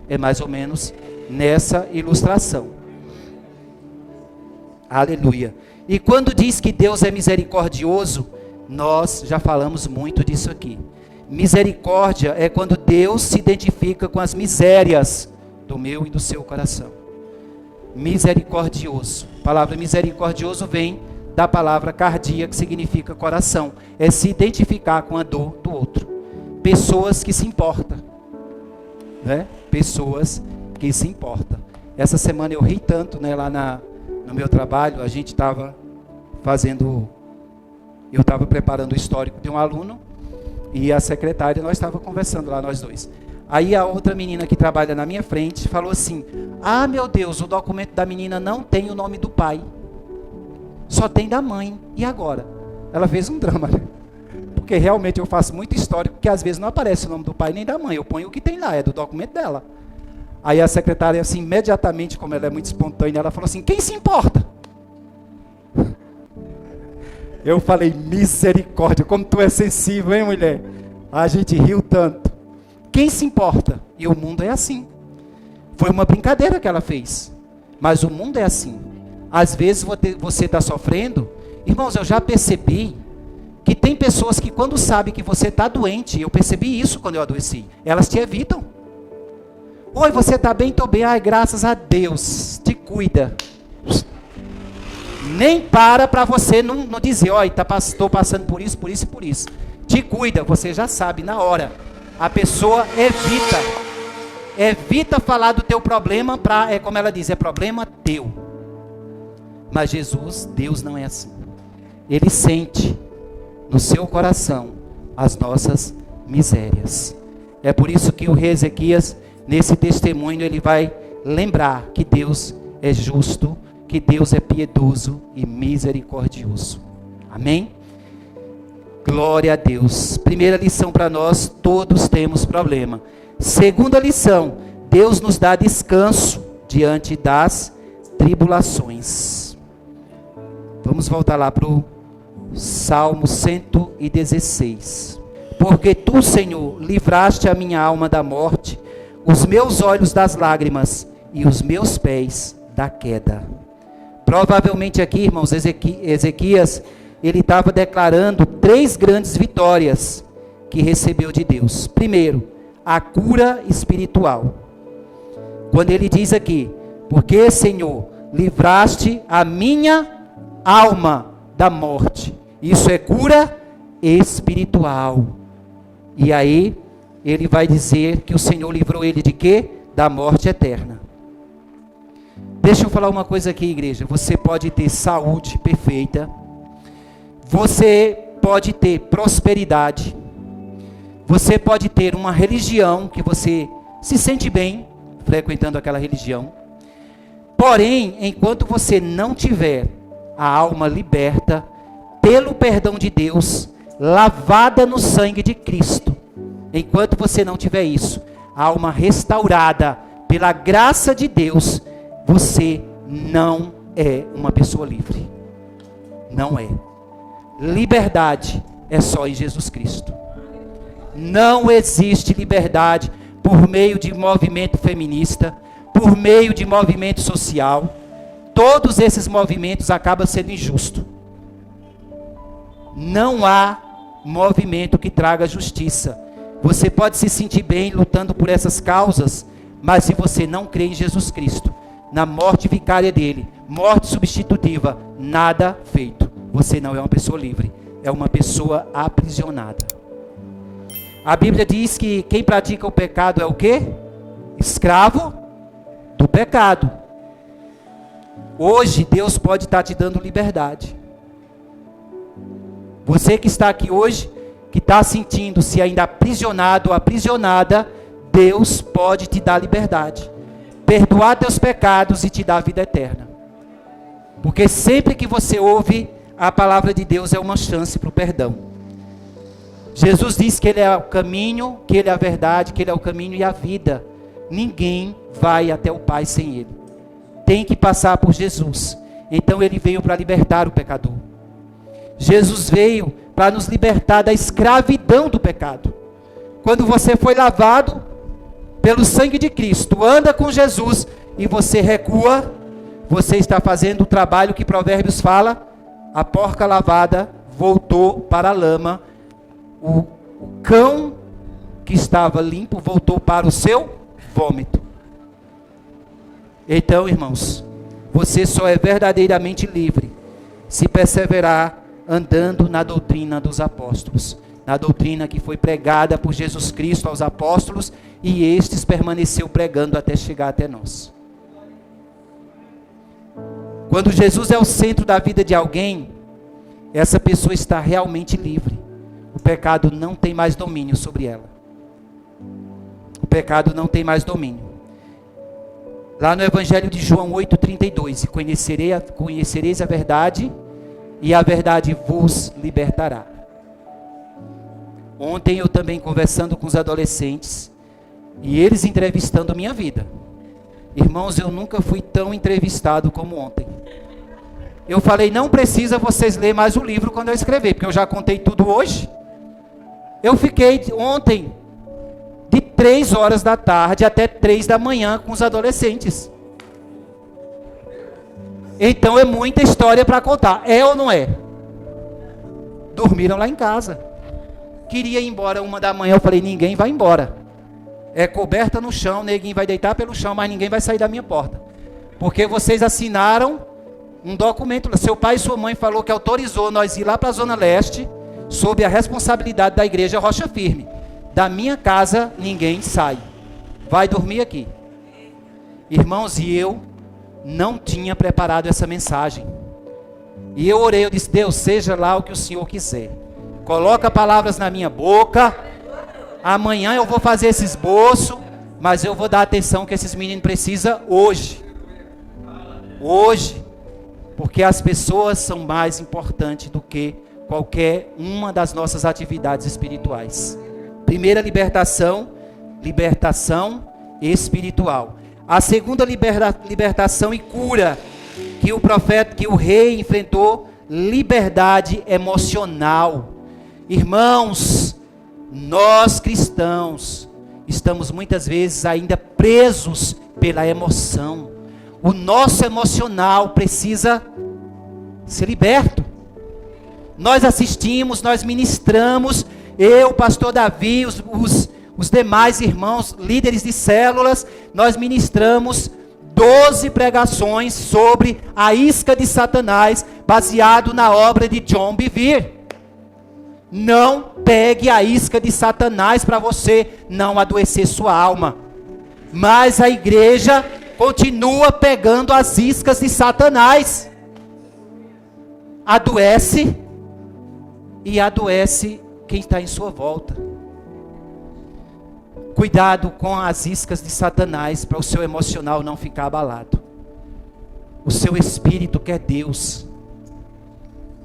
É mais ou menos nessa ilustração. Aleluia. E quando diz que Deus é misericordioso, nós já falamos muito disso aqui. Misericórdia é quando Deus se identifica com as misérias do meu e do seu coração. Misericordioso. A palavra misericordioso vem da palavra cardia, que significa coração. É se identificar com a dor do outro. Pessoas que se importam. Né? Pessoas que se importam. Essa semana eu ri tanto, né, lá no meu trabalho, a gente estava eu estava preparando o histórico de um aluno, e a secretária, nós estávamos conversando lá, nós dois. Aí a outra menina que trabalha na minha frente falou assim, ah, meu Deus, o documento da menina não tem o nome do pai, só tem da mãe, e agora? Ela fez um drama, né? Porque realmente eu faço muito histórico, que às vezes não aparece o nome do pai nem da mãe, eu ponho o que tem lá, é do documento dela. Aí a secretária, assim, imediatamente, como ela é muito espontânea, ela falou assim, quem se importa? Eu falei, misericórdia, como tu é sensível, hein, mulher? A gente riu tanto. Quem se importa? E o mundo é assim. Foi uma brincadeira que ela fez. Mas o mundo é assim. Às vezes você está sofrendo. Irmãos, eu já percebi que tem pessoas que quando sabem que você está doente, eu percebi isso quando eu adoeci, elas te evitam. Oi, você está bem? Estou bem. Ai, graças a Deus. Te cuida. Nem para você não dizer, olha, estou passando por isso, por isso e por isso. Te cuida, você já sabe na hora. A pessoa evita. evita falar do teu problema, é como ela diz, é problema teu. Mas Jesus, Deus não é assim. Ele sente no seu coração as nossas misérias. É por isso que o rei Ezequias, nesse testemunho, ele vai lembrar que Deus é justo, que Deus é piedoso e misericordioso. Amém? Glória a Deus. Primeira lição para nós, todos temos problema. Segunda lição, Deus nos dá descanso diante das tribulações. Vamos voltar lá para o Salmo 116. Porque tu, Senhor, livraste a minha alma da morte, os meus olhos das lágrimas e os meus pés da queda. Provavelmente aqui, irmãos, Ezequias, ele estava declarando 3 grandes vitórias que recebeu de Deus. Primeiro, a cura espiritual. Quando ele diz aqui, porque, Senhor, livraste a minha alma da morte. Isso é cura espiritual. E aí, ele vai dizer que o Senhor livrou ele de quê? Da morte eterna. Deixa eu falar uma coisa aqui, igreja. Você pode ter saúde perfeita. Você pode ter prosperidade. Você pode ter uma religião que você se sente bem frequentando aquela religião. Porém, enquanto você não tiver a alma liberta pelo perdão de Deus, lavada no sangue de Cristo, enquanto você não tiver isso, a alma restaurada pela graça de Deus, você não é uma pessoa livre. Não é. Liberdade é só em Jesus Cristo. Não existe liberdade por meio de movimento feminista, por meio de movimento social. Todos esses movimentos acabam sendo injustos. Não há movimento que traga justiça. Você pode se sentir bem lutando por essas causas, mas se você não crê em Jesus Cristo, na morte vicária dele, morte substitutiva, nada feito. Você não é uma pessoa livre, é uma pessoa aprisionada. A Bíblia diz que quem pratica o pecado é o quê? Escravo do pecado. Hoje Deus pode estar te dando liberdade. Você que está aqui hoje, que está sentindo-se ainda aprisionado ou aprisionada, Deus pode te dar liberdade, perdoar teus pecados e te dar a vida eterna. Porque sempre que você ouve a palavra de Deus é uma chance para o perdão. Jesus disse que Ele é o caminho, que Ele é a verdade, que Ele é o caminho e a vida. Ninguém vai até o Pai sem Ele. Tem que passar por Jesus. Então Ele veio para libertar o pecador. Jesus veio para nos libertar da escravidão do pecado. Quando você foi lavado pelo sangue de Cristo, anda com Jesus e você recua, você está fazendo o trabalho que Provérbios fala: a porca lavada voltou para a lama, o cão que estava limpo voltou para o seu vômito. Então, irmãos, você só é verdadeiramente livre se perseverar andando na doutrina dos apóstolos, na doutrina que foi pregada por Jesus Cristo aos apóstolos, e estes permaneceu pregando até chegar até nós. Quando Jesus é o centro da vida de alguém, essa pessoa está realmente livre. O pecado não tem mais domínio sobre ela. O pecado não tem mais domínio. Lá no Evangelho de João 8,32, conhecereis a verdade, e a verdade vos libertará. Ontem eu também conversando com os adolescentes, e eles entrevistando a minha vida. Irmãos, eu nunca fui tão entrevistado como ontem. Eu falei, não precisa vocês ler mais o livro quando eu escrever, porque eu já contei tudo hoje. Eu fiquei ontem de 3 horas da tarde até 3 da manhã com os adolescentes. Então é muita história para contar. É ou não é? Dormiram lá em casa. Queria ir embora 1 da manhã, eu falei, ninguém vai embora. É coberta no chão, neguinho vai deitar pelo chão, mas ninguém vai sair da minha porta. Porque vocês assinaram um documento, seu pai e sua mãe falou que autorizou nós ir lá para a Zona Leste, sob a responsabilidade da igreja Rocha Firme. Da minha casa, ninguém sai. vai dormir aqui. Irmãos, e eu não tinha preparado essa mensagem. E eu orei, eu disse: Deus, seja lá o que o Senhor quiser. Coloca palavras na minha boca. Amanhã eu vou fazer esse esboço, mas eu vou dar a atenção que esses meninos precisam hoje. Hoje. Porque as pessoas são mais importantes do que qualquer uma das nossas atividades espirituais. Primeira libertação, libertação espiritual. A segunda libertação e cura que o rei enfrentou, liberdade emocional. Irmãos, nós cristãos estamos muitas vezes ainda presos pela emoção. O nosso emocional precisa ser liberto. Nós assistimos, nós ministramos, eu, pastor Davi, os demais irmãos, líderes de células, nós ministramos 12 pregações sobre a isca de Satanás, baseado na obra de John Bevere. Não pegue a isca de Satanás para você não adoecer sua alma. Mas a igreja continua pegando as iscas de Satanás. Adoece e adoece quem está em sua volta. Cuidado com as iscas de Satanás para o seu emocional não ficar abalado. O seu espírito quer Deus.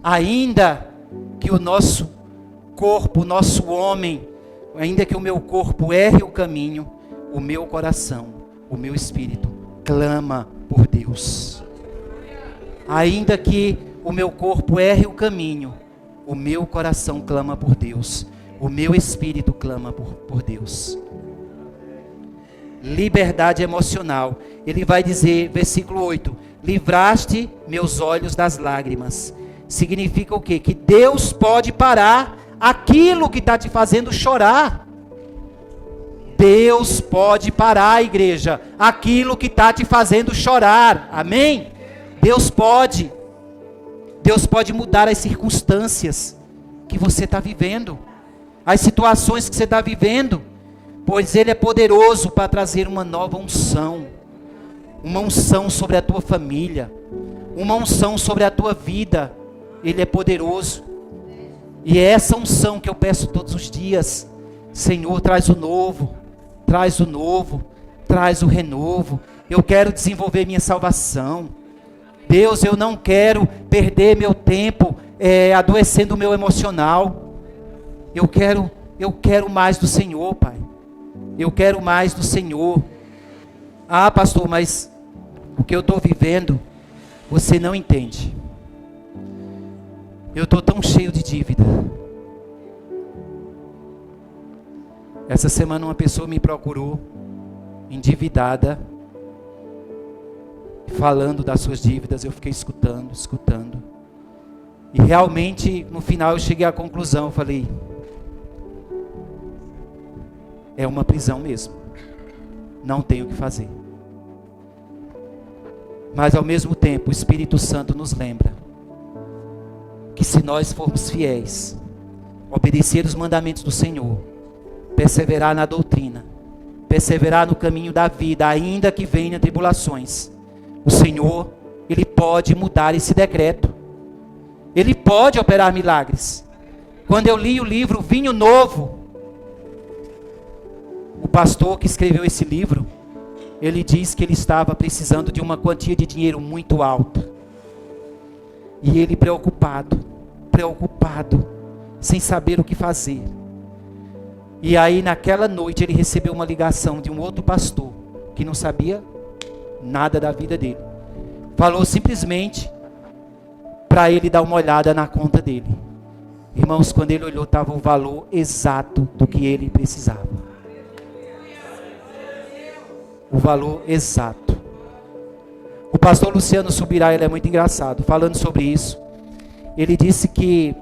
Ainda que o nosso corpo, o nosso homem, ainda que o meu corpo erre o caminho, o meu coração, o meu espírito clama por Deus. Ainda que o meu corpo erre o caminho, o meu coração clama por Deus. O meu espírito clama por Deus. Liberdade emocional. Ele vai dizer, versículo 8: livraste meus olhos das lágrimas. Significa o quê? Que Deus pode parar aquilo que está te fazendo chorar. Deus pode parar, igreja, aquilo que está te fazendo chorar. Amém? Deus pode. Deus pode mudar as circunstâncias que você está vivendo, as situações que você está vivendo, pois Ele é poderoso para trazer uma nova unção, uma unção sobre a tua família, uma unção sobre a tua vida. Ele é poderoso, e é essa unção que eu peço todos os dias. Senhor, traz o novo, traz o novo, traz o renovo. Eu quero desenvolver minha salvação. Deus, eu não quero perder meu tempo adoecendo o meu emocional. Eu quero mais do Senhor, Pai. Eu quero mais do Senhor. Ah, pastor, mas o que eu estou vivendo, você não entende. Eu estou tão cheio de dívida. Essa semana uma pessoa me procurou, endividada, falando das suas dívidas. Eu fiquei escutando. E realmente, no final, eu cheguei à conclusão. Eu falei: é uma prisão mesmo. Não tenho o que fazer. Mas ao mesmo tempo, o Espírito Santo nos lembra que se nós formos fiéis, obedecer os mandamentos do Senhor, perseverar na doutrina, perseverar no caminho da vida, ainda que venham tribulações, o Senhor, Ele pode mudar esse decreto. Ele pode operar milagres. Quando eu li o livro Vinho Novo, o pastor que escreveu esse livro, ele diz que ele estava precisando de uma quantia de dinheiro muito alta. E ele preocupado, sem saber o que fazer. E aí naquela noite ele recebeu uma ligação de um outro pastor, que não sabia nada da vida dele. Falou simplesmente para ele dar uma olhada na conta dele. Irmãos, quando ele olhou, estava o valor exato do que ele precisava. O valor exato. O pastor Luciano Subirá, ele é muito engraçado, falando sobre isso. Ele disse que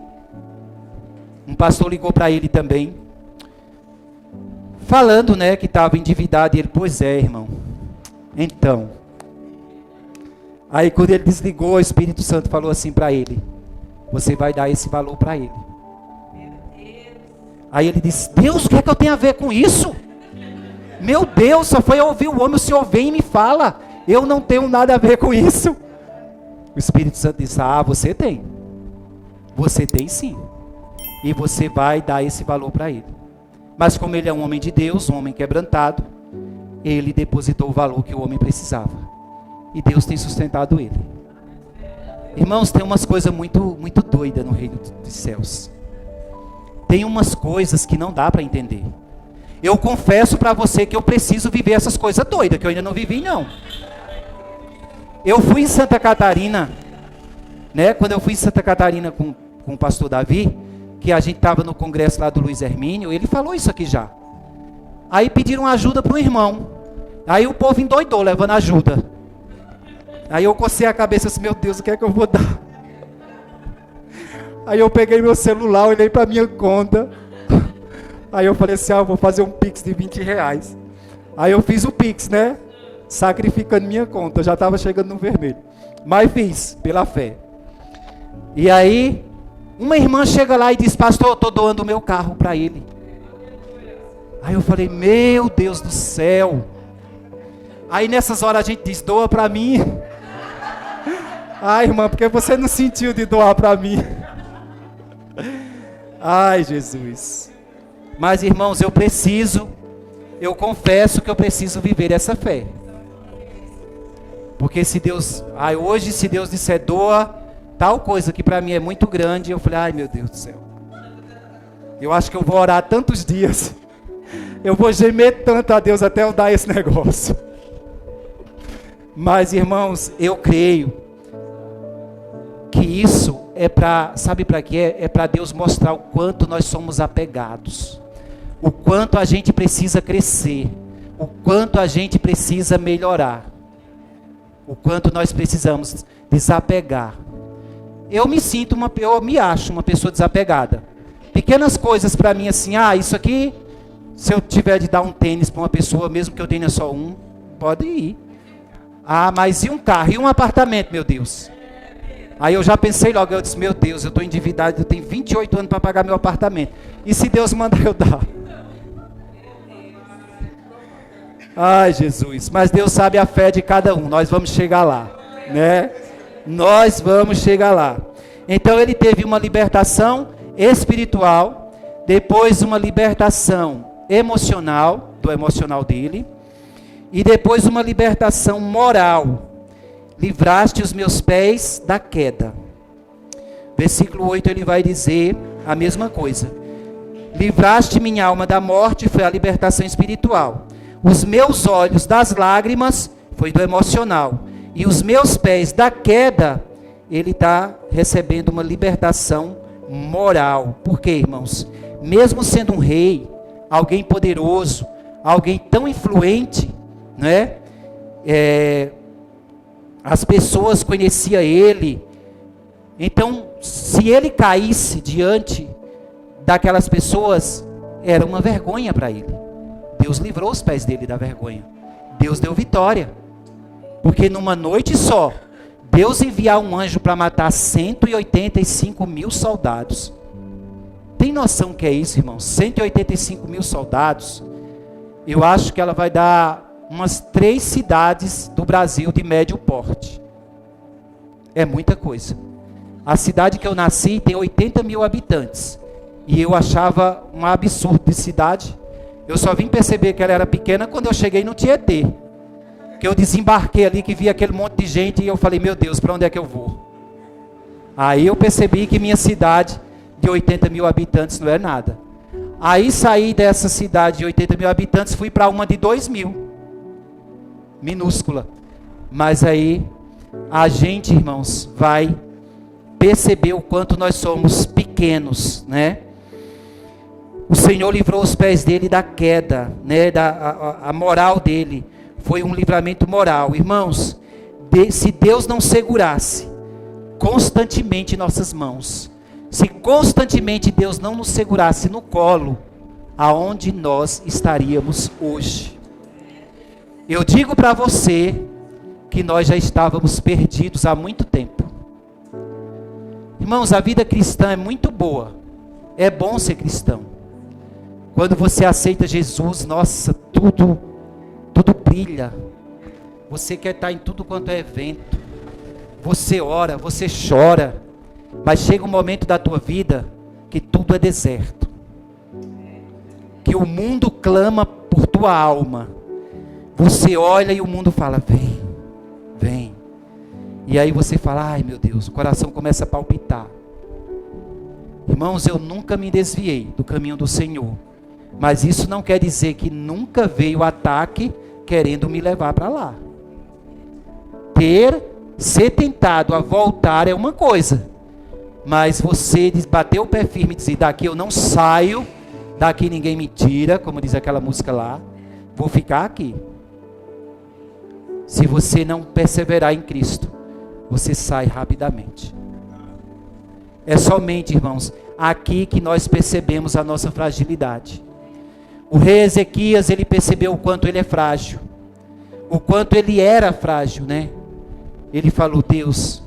um pastor ligou para ele também, falando, que estava endividado. E ele: pois é, irmão. Então, aí quando ele desligou, o Espírito Santo falou assim para ele: você vai dar esse valor para ele. Aí ele disse: Deus, o que é que eu tenho a ver com isso? Meu Deus, só foi ouvir o homem, o Senhor vem e me fala. Eu não tenho nada a ver com isso. O Espírito Santo disse, você tem. Você tem sim. E você vai dar esse valor para ele. Mas como ele é um homem de Deus, um homem quebrantado, ele depositou o valor que o homem precisava. E Deus tem sustentado ele. Irmãos, tem umas coisas muito doidas no reino dos céus. Tem umas coisas que não dá para entender. Eu confesso para você que eu preciso viver essas coisas doidas, que eu ainda não vivi, não. Eu fui em Santa Catarina, né? Quando eu fui em Santa Catarina com o pastor Davi, que a gente estava no congresso lá do Luiz Hermínio, ele falou isso aqui já. Aí pediram ajuda para um irmão. Aí o povo endoidou, levando ajuda. Aí eu cocei a cabeça assim, meu Deus, o que é que eu vou dar? Aí eu peguei meu celular, olhei para minha conta. Aí eu falei assim, eu vou fazer um Pix de R$20. Aí eu fiz o Pix, né? Sacrificando minha conta, eu já estava chegando no vermelho. Mas fiz, pela fé. E aí, uma irmã chega lá e diz, pastor, eu estou doando o meu carro para ele. Aí eu falei, meu Deus do céu. Aí nessas horas a gente diz, doa para mim. Ai, irmã, porque você não sentiu de doar para mim? Ai, Jesus. Mas, irmãos, eu confesso que eu preciso viver essa fé. Porque se Deus, hoje se Deus disser doa tal coisa que para mim é muito grande, eu falei, ai meu Deus do céu. Eu acho que eu vou orar tantos dias. Eu vou gemer tanto a Deus até eu dar esse negócio. Mas, irmãos, eu creio que isso é para, sabe para quê? É para Deus mostrar o quanto nós somos apegados. O quanto a gente precisa crescer. O quanto a gente precisa melhorar. O quanto nós precisamos desapegar. Eu me acho uma pessoa desapegada. Pequenas coisas para mim assim, isso aqui, se eu tiver de dar um tênis para uma pessoa, mesmo que eu tenha só um, pode ir. Mas e um carro? E um apartamento, meu Deus? Aí eu já pensei logo, eu disse, meu Deus, eu estou endividado, eu tenho 28 anos para pagar meu apartamento. E se Deus mandar eu dar? Ai, Jesus, mas Deus sabe a fé de cada um, nós vamos chegar lá, né? Nós vamos chegar lá. Então ele teve uma libertação espiritual, depois uma libertação emocional, do emocional dele, e depois uma libertação moral. Livraste os meus pés da queda. Versículo 8 ele vai dizer a mesma coisa. Livraste minha alma da morte, foi a libertação espiritual. Os meus olhos das lágrimas, foi do emocional. E os meus pés da queda, ele está recebendo uma libertação moral. Por quê, irmãos? Mesmo sendo um rei, alguém poderoso, alguém tão influente, né? As pessoas conheciam ele. Então, se ele caísse diante daquelas pessoas, era uma vergonha para ele. Deus livrou os pés dele da vergonha. Deus deu vitória. Porque numa noite só, Deus enviar um anjo para matar 185 mil soldados. Tem noção que é isso, irmão? 185 mil soldados. Eu acho que ela vai dar umas 3 cidades do Brasil de médio porte. É muita coisa. A cidade que eu nasci tem 80 mil habitantes. E eu achava um absurdo de cidade. Eu só vim perceber que ela era pequena quando eu cheguei no Tietê. Que eu desembarquei ali, que vi aquele monte de gente e eu falei, meu Deus, para onde é que eu vou? Aí eu percebi que minha cidade de 80 mil habitantes não é nada. Aí saí dessa cidade de 80 mil habitantes, fui para uma de 2 mil. Minúscula. Mas aí a gente, irmãos, vai perceber o quanto nós somos pequenos, né? O Senhor livrou os pés dele da queda, né? A moral dele foi um livramento moral. Irmãos, se Deus não segurasse constantemente nossas mãos, se constantemente Deus não nos segurasse no colo, aonde nós estaríamos hoje? Eu digo para você que nós já estávamos perdidos há muito tempo. Irmãos, a vida cristã é muito boa. É bom ser cristão. Quando você aceita Jesus, nossa, tudo brilha. Você quer estar em tudo quanto é evento. Você ora, você chora. Mas chega um momento da tua vida que tudo é deserto. Que o mundo clama por tua alma. Você olha e o mundo fala, vem, vem. E aí você fala, ai meu Deus, o coração começa a palpitar. Irmãos, eu nunca me desviei do caminho do Senhor. Mas isso não quer dizer que nunca veio o ataque querendo me levar para lá. Ser tentado a voltar é uma coisa. Mas você bater o pé firme e dizer, daqui eu não saio, daqui ninguém me tira, como diz aquela música lá, vou ficar aqui. Se você não perseverar em Cristo, você sai rapidamente. É somente, irmãos, aqui que nós percebemos a nossa fragilidade. O rei Ezequias, ele percebeu o quanto ele é frágil. O quanto ele era frágil, né? Ele falou, Deus,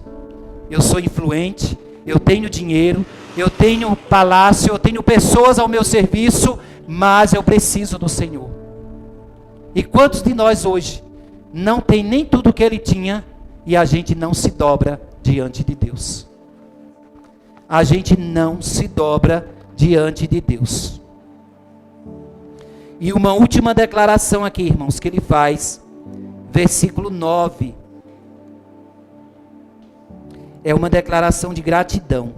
eu sou influente, eu tenho dinheiro, eu tenho palácio, eu tenho pessoas ao meu serviço, mas eu preciso do Senhor. E quantos de nós hoje não tem nem tudo o que ele tinha e a gente não se dobra diante de Deus? A gente não se dobra diante de Deus. E uma última declaração aqui, irmãos, que ele faz, versículo 9. É uma declaração de gratidão.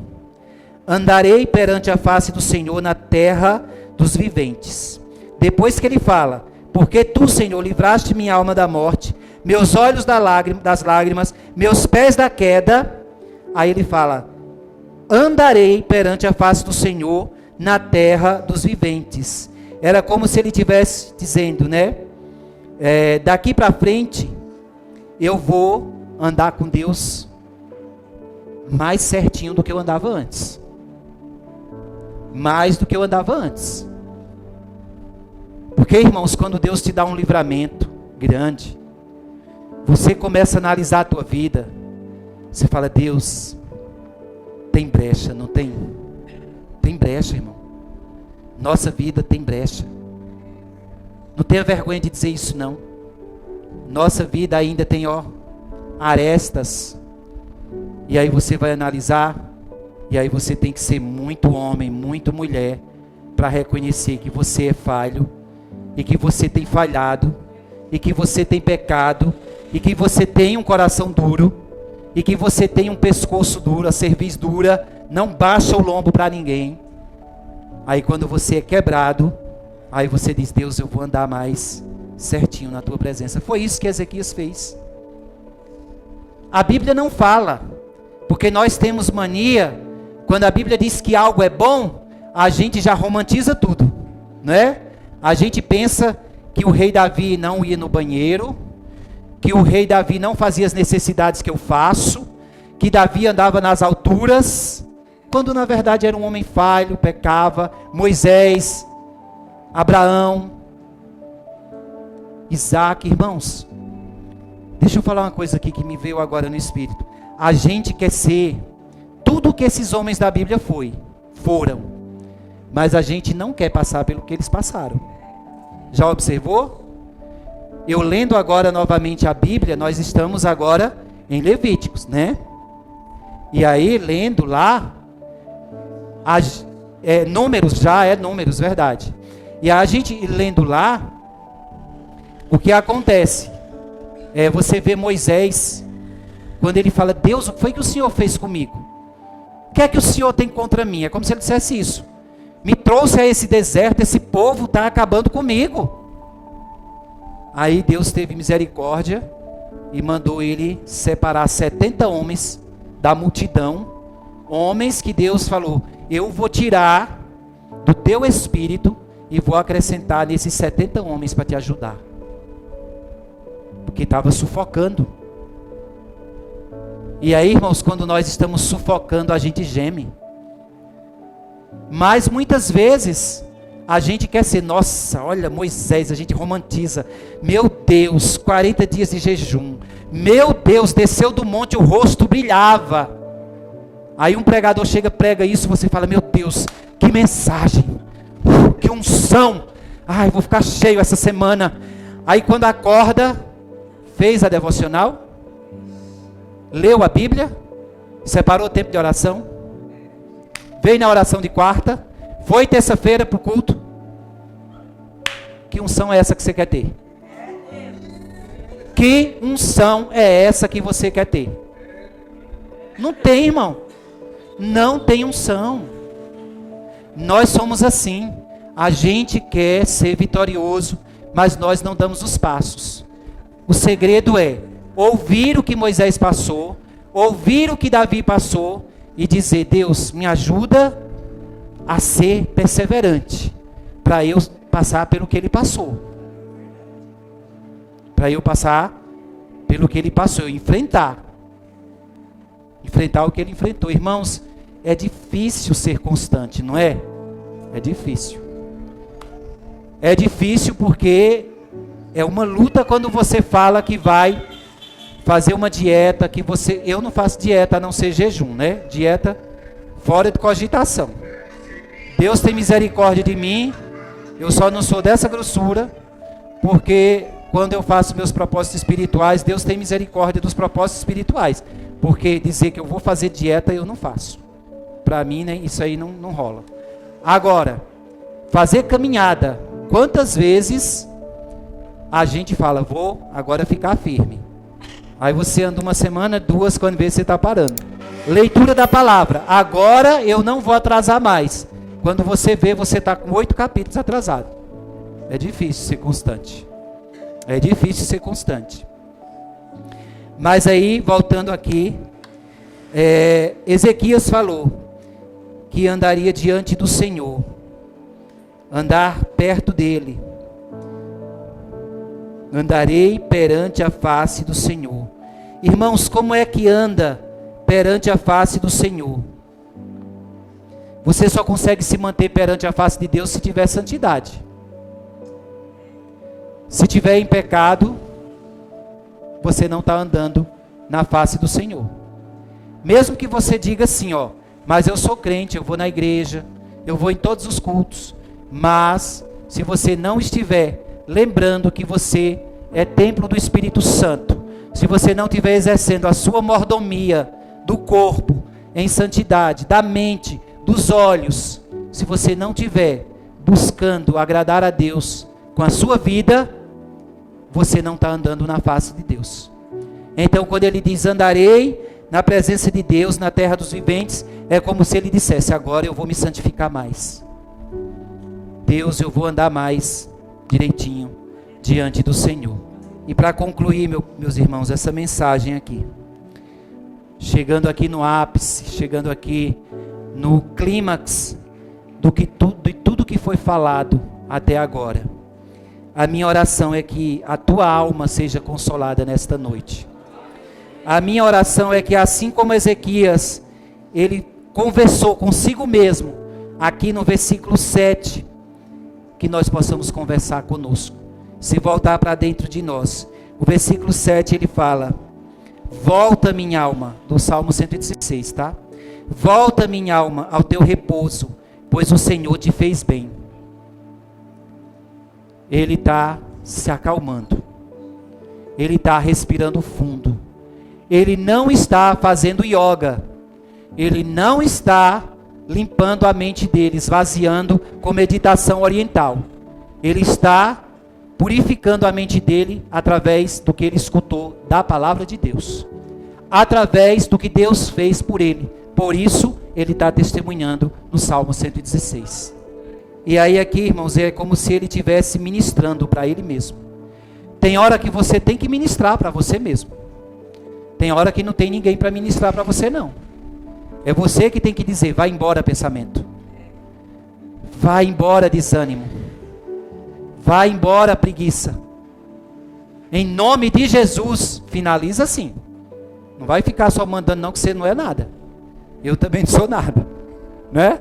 Andarei perante a face do Senhor na terra dos viventes. Depois que ele fala, porque tu, Senhor, livraste minha alma da morte, meus olhos das lágrimas, meus pés da queda. Aí ele fala, andarei perante a face do Senhor na terra dos viventes. Era como se ele estivesse dizendo, né? Daqui para frente, eu vou andar com Deus mais certinho do que eu andava antes. Mais do que eu andava antes. Porque, irmãos, quando Deus te dá um livramento grande, você começa a analisar a tua vida. Você fala, Deus, tem brecha, não tem? Tem brecha, irmão. Nossa vida tem brecha. Não tenha vergonha de dizer isso, não. Nossa vida ainda tem, arestas. E aí você vai analisar. E aí você tem que ser muito homem, muito mulher, para reconhecer que você é falho, e que você tem falhado, e que você tem pecado, e que você tem um coração duro, e que você tem um pescoço duro, a cerviz dura, não baixa o lombo para ninguém. Aí quando você é quebrado, aí você diz, Deus, eu vou andar mais certinho na tua presença. Foi isso que Ezequias fez. A Bíblia não fala, porque nós temos mania, quando a Bíblia diz que algo é bom, a gente já romantiza tudo, né? A gente pensa que o rei Davi não ia no banheiro, que o rei Davi não fazia as necessidades que eu faço, que Davi andava nas alturas, quando na verdade era um homem falho, pecava. Moisés, Abraão, Isaac, irmãos, deixa eu falar uma coisa aqui que me veio agora no Espírito. A gente quer ser tudo o que esses homens da Bíblia foram, mas a gente não quer passar pelo que eles passaram. Já observou? Eu lendo agora novamente a Bíblia, nós estamos agora em Levíticos, né? E aí, lendo lá, Números, Números, verdade. E a gente lendo lá, o que acontece? Você vê Moisés, quando ele fala, Deus, o que foi que o Senhor fez comigo? O que é que o Senhor tem contra mim? É como se ele dissesse isso. Me trouxe a esse deserto, esse povo está acabando comigo. Aí Deus teve misericórdia e mandou ele separar 70 homens da multidão. Homens que Deus falou, eu vou tirar do teu espírito e vou acrescentar nesses 70 homens para te ajudar. Porque estava sufocando. E aí, irmãos, quando nós estamos sufocando, a gente geme. Mas muitas vezes a gente quer ser, nossa, olha Moisés, a gente romantiza. Meu Deus, 40 dias de jejum. Meu Deus, desceu do monte, o rosto brilhava. Aí um pregador chega, prega isso, você fala, meu Deus, que mensagem. Que unção. Ai, vou ficar cheio essa semana. Aí quando acorda, fez a devocional, leu a Bíblia, separou o tempo de oração, veio na oração de quarta, foi terça-feira para o culto. Que unção é essa que você quer ter? Que unção é essa que você quer ter? Não tem, irmão. Não tem unção. Nós somos assim. A gente quer ser vitorioso, mas nós não damos os passos. O segredo é ouvir o que Moisés passou, ouvir o que Davi passou e dizer: Deus, me ajuda a ser perseverante, para eu passar pelo que ele passou. Para eu passar pelo que ele passou, enfrentar o que ele enfrentou. Irmãos, é difícil ser constante, não é? É difícil. É difícil porque é uma luta quando você fala que vai fazer uma dieta, que você... Eu não faço dieta a não ser jejum, né? Dieta fora de cogitação. Deus tem misericórdia de mim, eu só não sou dessa grossura, porque quando eu faço meus propósitos espirituais, Deus tem misericórdia dos propósitos espirituais. Porque dizer que eu vou fazer dieta, eu não faço. Para mim, né, isso aí não rola. Agora, fazer caminhada. Quantas vezes a gente fala, vou agora ficar firme. Aí você anda uma semana, duas, quando vê você está parando. Leitura da palavra. Agora eu não vou atrasar mais. Quando você vê, você está com 8 capítulos atrasado. É difícil ser constante. É difícil ser constante. Mas aí, voltando aqui, Ezequias falou que andaria diante do Senhor, andar perto dele. Andarei perante a face do Senhor. Irmãos, como é que anda perante a face do Senhor? Você só consegue se manter perante a face de Deus se tiver santidade. Se tiver em pecado, você não está andando na face do Senhor. Mesmo que você diga assim, ó, mas eu sou crente, eu vou na igreja, eu vou em todos os cultos, mas se você não estiver lembrando que você é templo do Espírito Santo, se você não estiver exercendo a sua mordomia do corpo em santidade, da mente, dos olhos, se você não estiver buscando agradar a Deus com a sua vida, você não está andando na face de Deus. Então quando ele diz andarei na presença de Deus, na terra dos viventes, é como se ele dissesse, agora eu vou me santificar mais. Deus, eu vou andar mais direitinho diante do Senhor. E para concluir, meus irmãos, essa mensagem aqui, chegando aqui no ápice, chegando aqui no clímax de tudo que foi falado até agora, a minha oração é que a tua alma seja consolada nesta noite. A minha oração é que, assim como Ezequias, ele conversou consigo mesmo, aqui no versículo 7, que nós possamos conversar conosco, se voltar para dentro de nós. O versículo 7 ele fala, volta minha alma, do Salmo 116, tá? Volta minha alma ao teu repouso, pois o Senhor te fez bem. Ele está se acalmando, ele está respirando fundo, ele não está fazendo yoga, ele não está limpando a mente dele, esvaziando com meditação oriental. Ele está purificando a mente dele através do que ele escutou da palavra de Deus, através do que Deus fez por ele. Por isso ele está testemunhando no Salmo 116. E aí aqui, irmãos, é como se ele estivesse ministrando para ele mesmo. Tem hora que você tem que ministrar para você mesmo. Tem hora que não tem ninguém para ministrar para você, não. É você que tem que dizer, vai embora pensamento. Vai embora desânimo. Vai embora preguiça. Em nome de Jesus, finaliza assim. Não vai ficar só mandando não, que você não é nada. Eu também não sou nada. Né?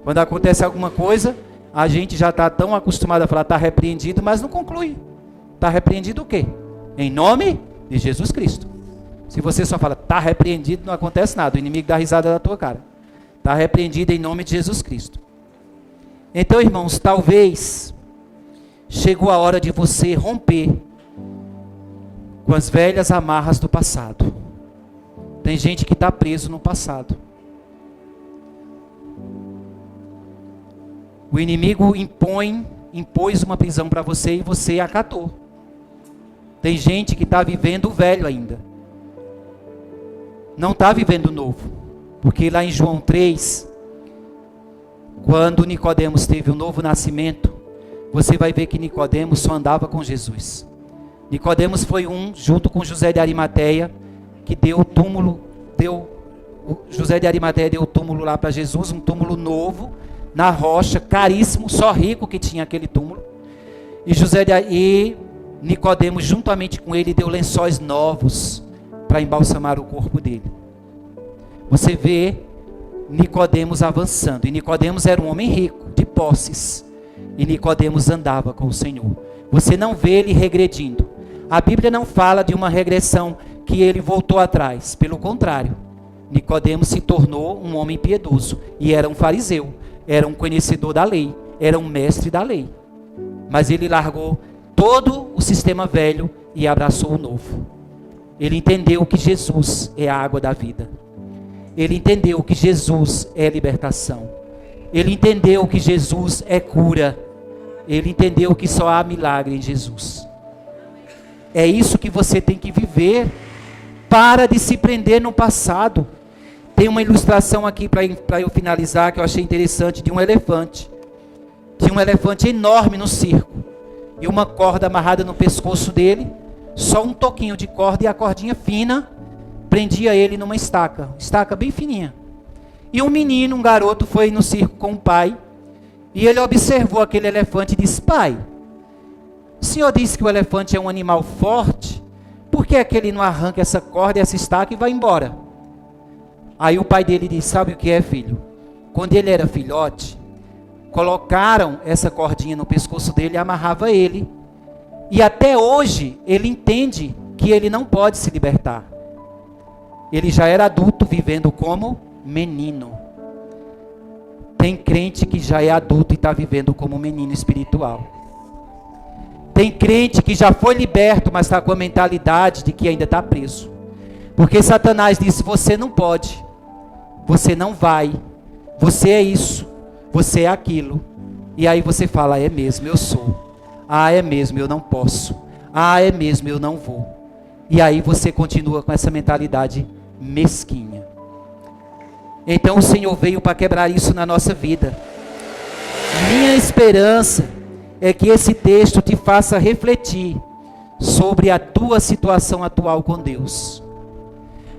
Quando acontece alguma coisa, a gente já está tão acostumado a falar, está repreendido, mas não conclui. Está repreendido o quê? Em nome de Jesus Cristo. Se você só fala, está repreendido, não acontece nada. O inimigo dá risada da tua cara. Está repreendido em nome de Jesus Cristo. Então, irmãos, talvez chegou a hora de você romper com as velhas amarras do passado. Tem gente que está preso no passado. O inimigo impôs uma prisão para você e você acatou. Tem gente que está vivendo o velho ainda. Não está vivendo o novo. Porque lá em João 3, quando Nicodemos teve um novo nascimento, você vai ver que Nicodemos só andava com Jesus. Nicodemos foi junto com José de Arimateia, que deu o túmulo, José de Arimateia deu o túmulo lá para Jesus, um túmulo novo, na rocha, caríssimo, só rico que tinha aquele túmulo. E Nicodemos, juntamente com ele, deu lençóis novos para embalsamar o corpo dele. Você vê Nicodemos avançando, e Nicodemos era um homem rico, de posses, e Nicodemos andava com o Senhor. Você não vê ele regredindo. A Bíblia não fala de uma regressão que ele voltou atrás, pelo contrário. Nicodemos se tornou um homem piedoso, e era um fariseu, era um conhecedor da lei, era um mestre da lei. Mas ele largou todo o sistema velho e abraçou o novo. Ele entendeu que Jesus é a água da vida. Ele entendeu que Jesus é libertação. Ele entendeu que Jesus é cura. Ele entendeu que só há milagre em Jesus. É isso que você tem que viver. Para de se prender no passado. Tem uma ilustração aqui para eu finalizar, que eu achei interessante, de um elefante. Tinha um elefante enorme no circo. E uma corda amarrada no pescoço dele. Só um toquinho de corda, e a cordinha fina prendia ele numa estaca bem fininha. E um menino, um garoto, foi no circo com o pai, e ele observou aquele elefante e disse: pai, o senhor disse que o elefante é um animal forte, por que é que ele não arranca essa corda e essa estaca e vai embora? Aí o pai dele disse: sabe o que é, filho? Quando ele era filhote, colocaram essa cordinha no pescoço dele e amarrava ele. E até hoje ele entende que ele não pode se libertar. Ele já era adulto vivendo como menino. Tem crente que já é adulto e está vivendo como menino espiritual. Tem crente que já foi liberto, mas está com a mentalidade de que ainda está preso. Porque Satanás disse: você não pode, você não vai, você é isso, você é aquilo. E aí você fala: é mesmo, eu sou. Ah, é mesmo, eu não posso. Ah, é mesmo, eu não vou. E aí você continua com essa mentalidade mesquinha. Então o Senhor veio para quebrar isso na nossa vida. Minha esperança é que esse texto te faça refletir sobre a tua situação atual com Deus.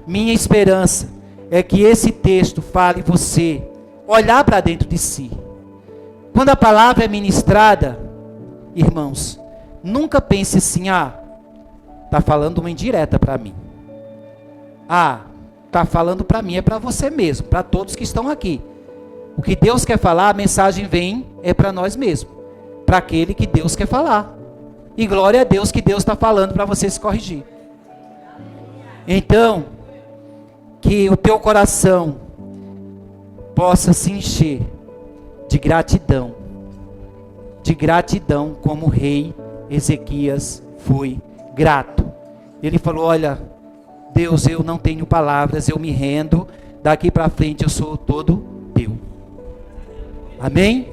Minha esperança é que esse texto fale você olhar para dentro de si. Quando a palavra é ministrada, irmãos, nunca pense assim: ah, está falando uma indireta para mim. Ah, está falando para mim, é para você mesmo, para todos que estão aqui. O que Deus quer falar, a mensagem vem, é para nós mesmos, para aquele que Deus quer falar. E glória a Deus que Deus está falando para você se corrigir. Então, que o teu coração possa se encher de gratidão como o rei Ezequias foi grato. Ele falou: olha, Deus, eu não tenho palavras, eu me rendo, daqui para frente eu sou todo teu. Amém?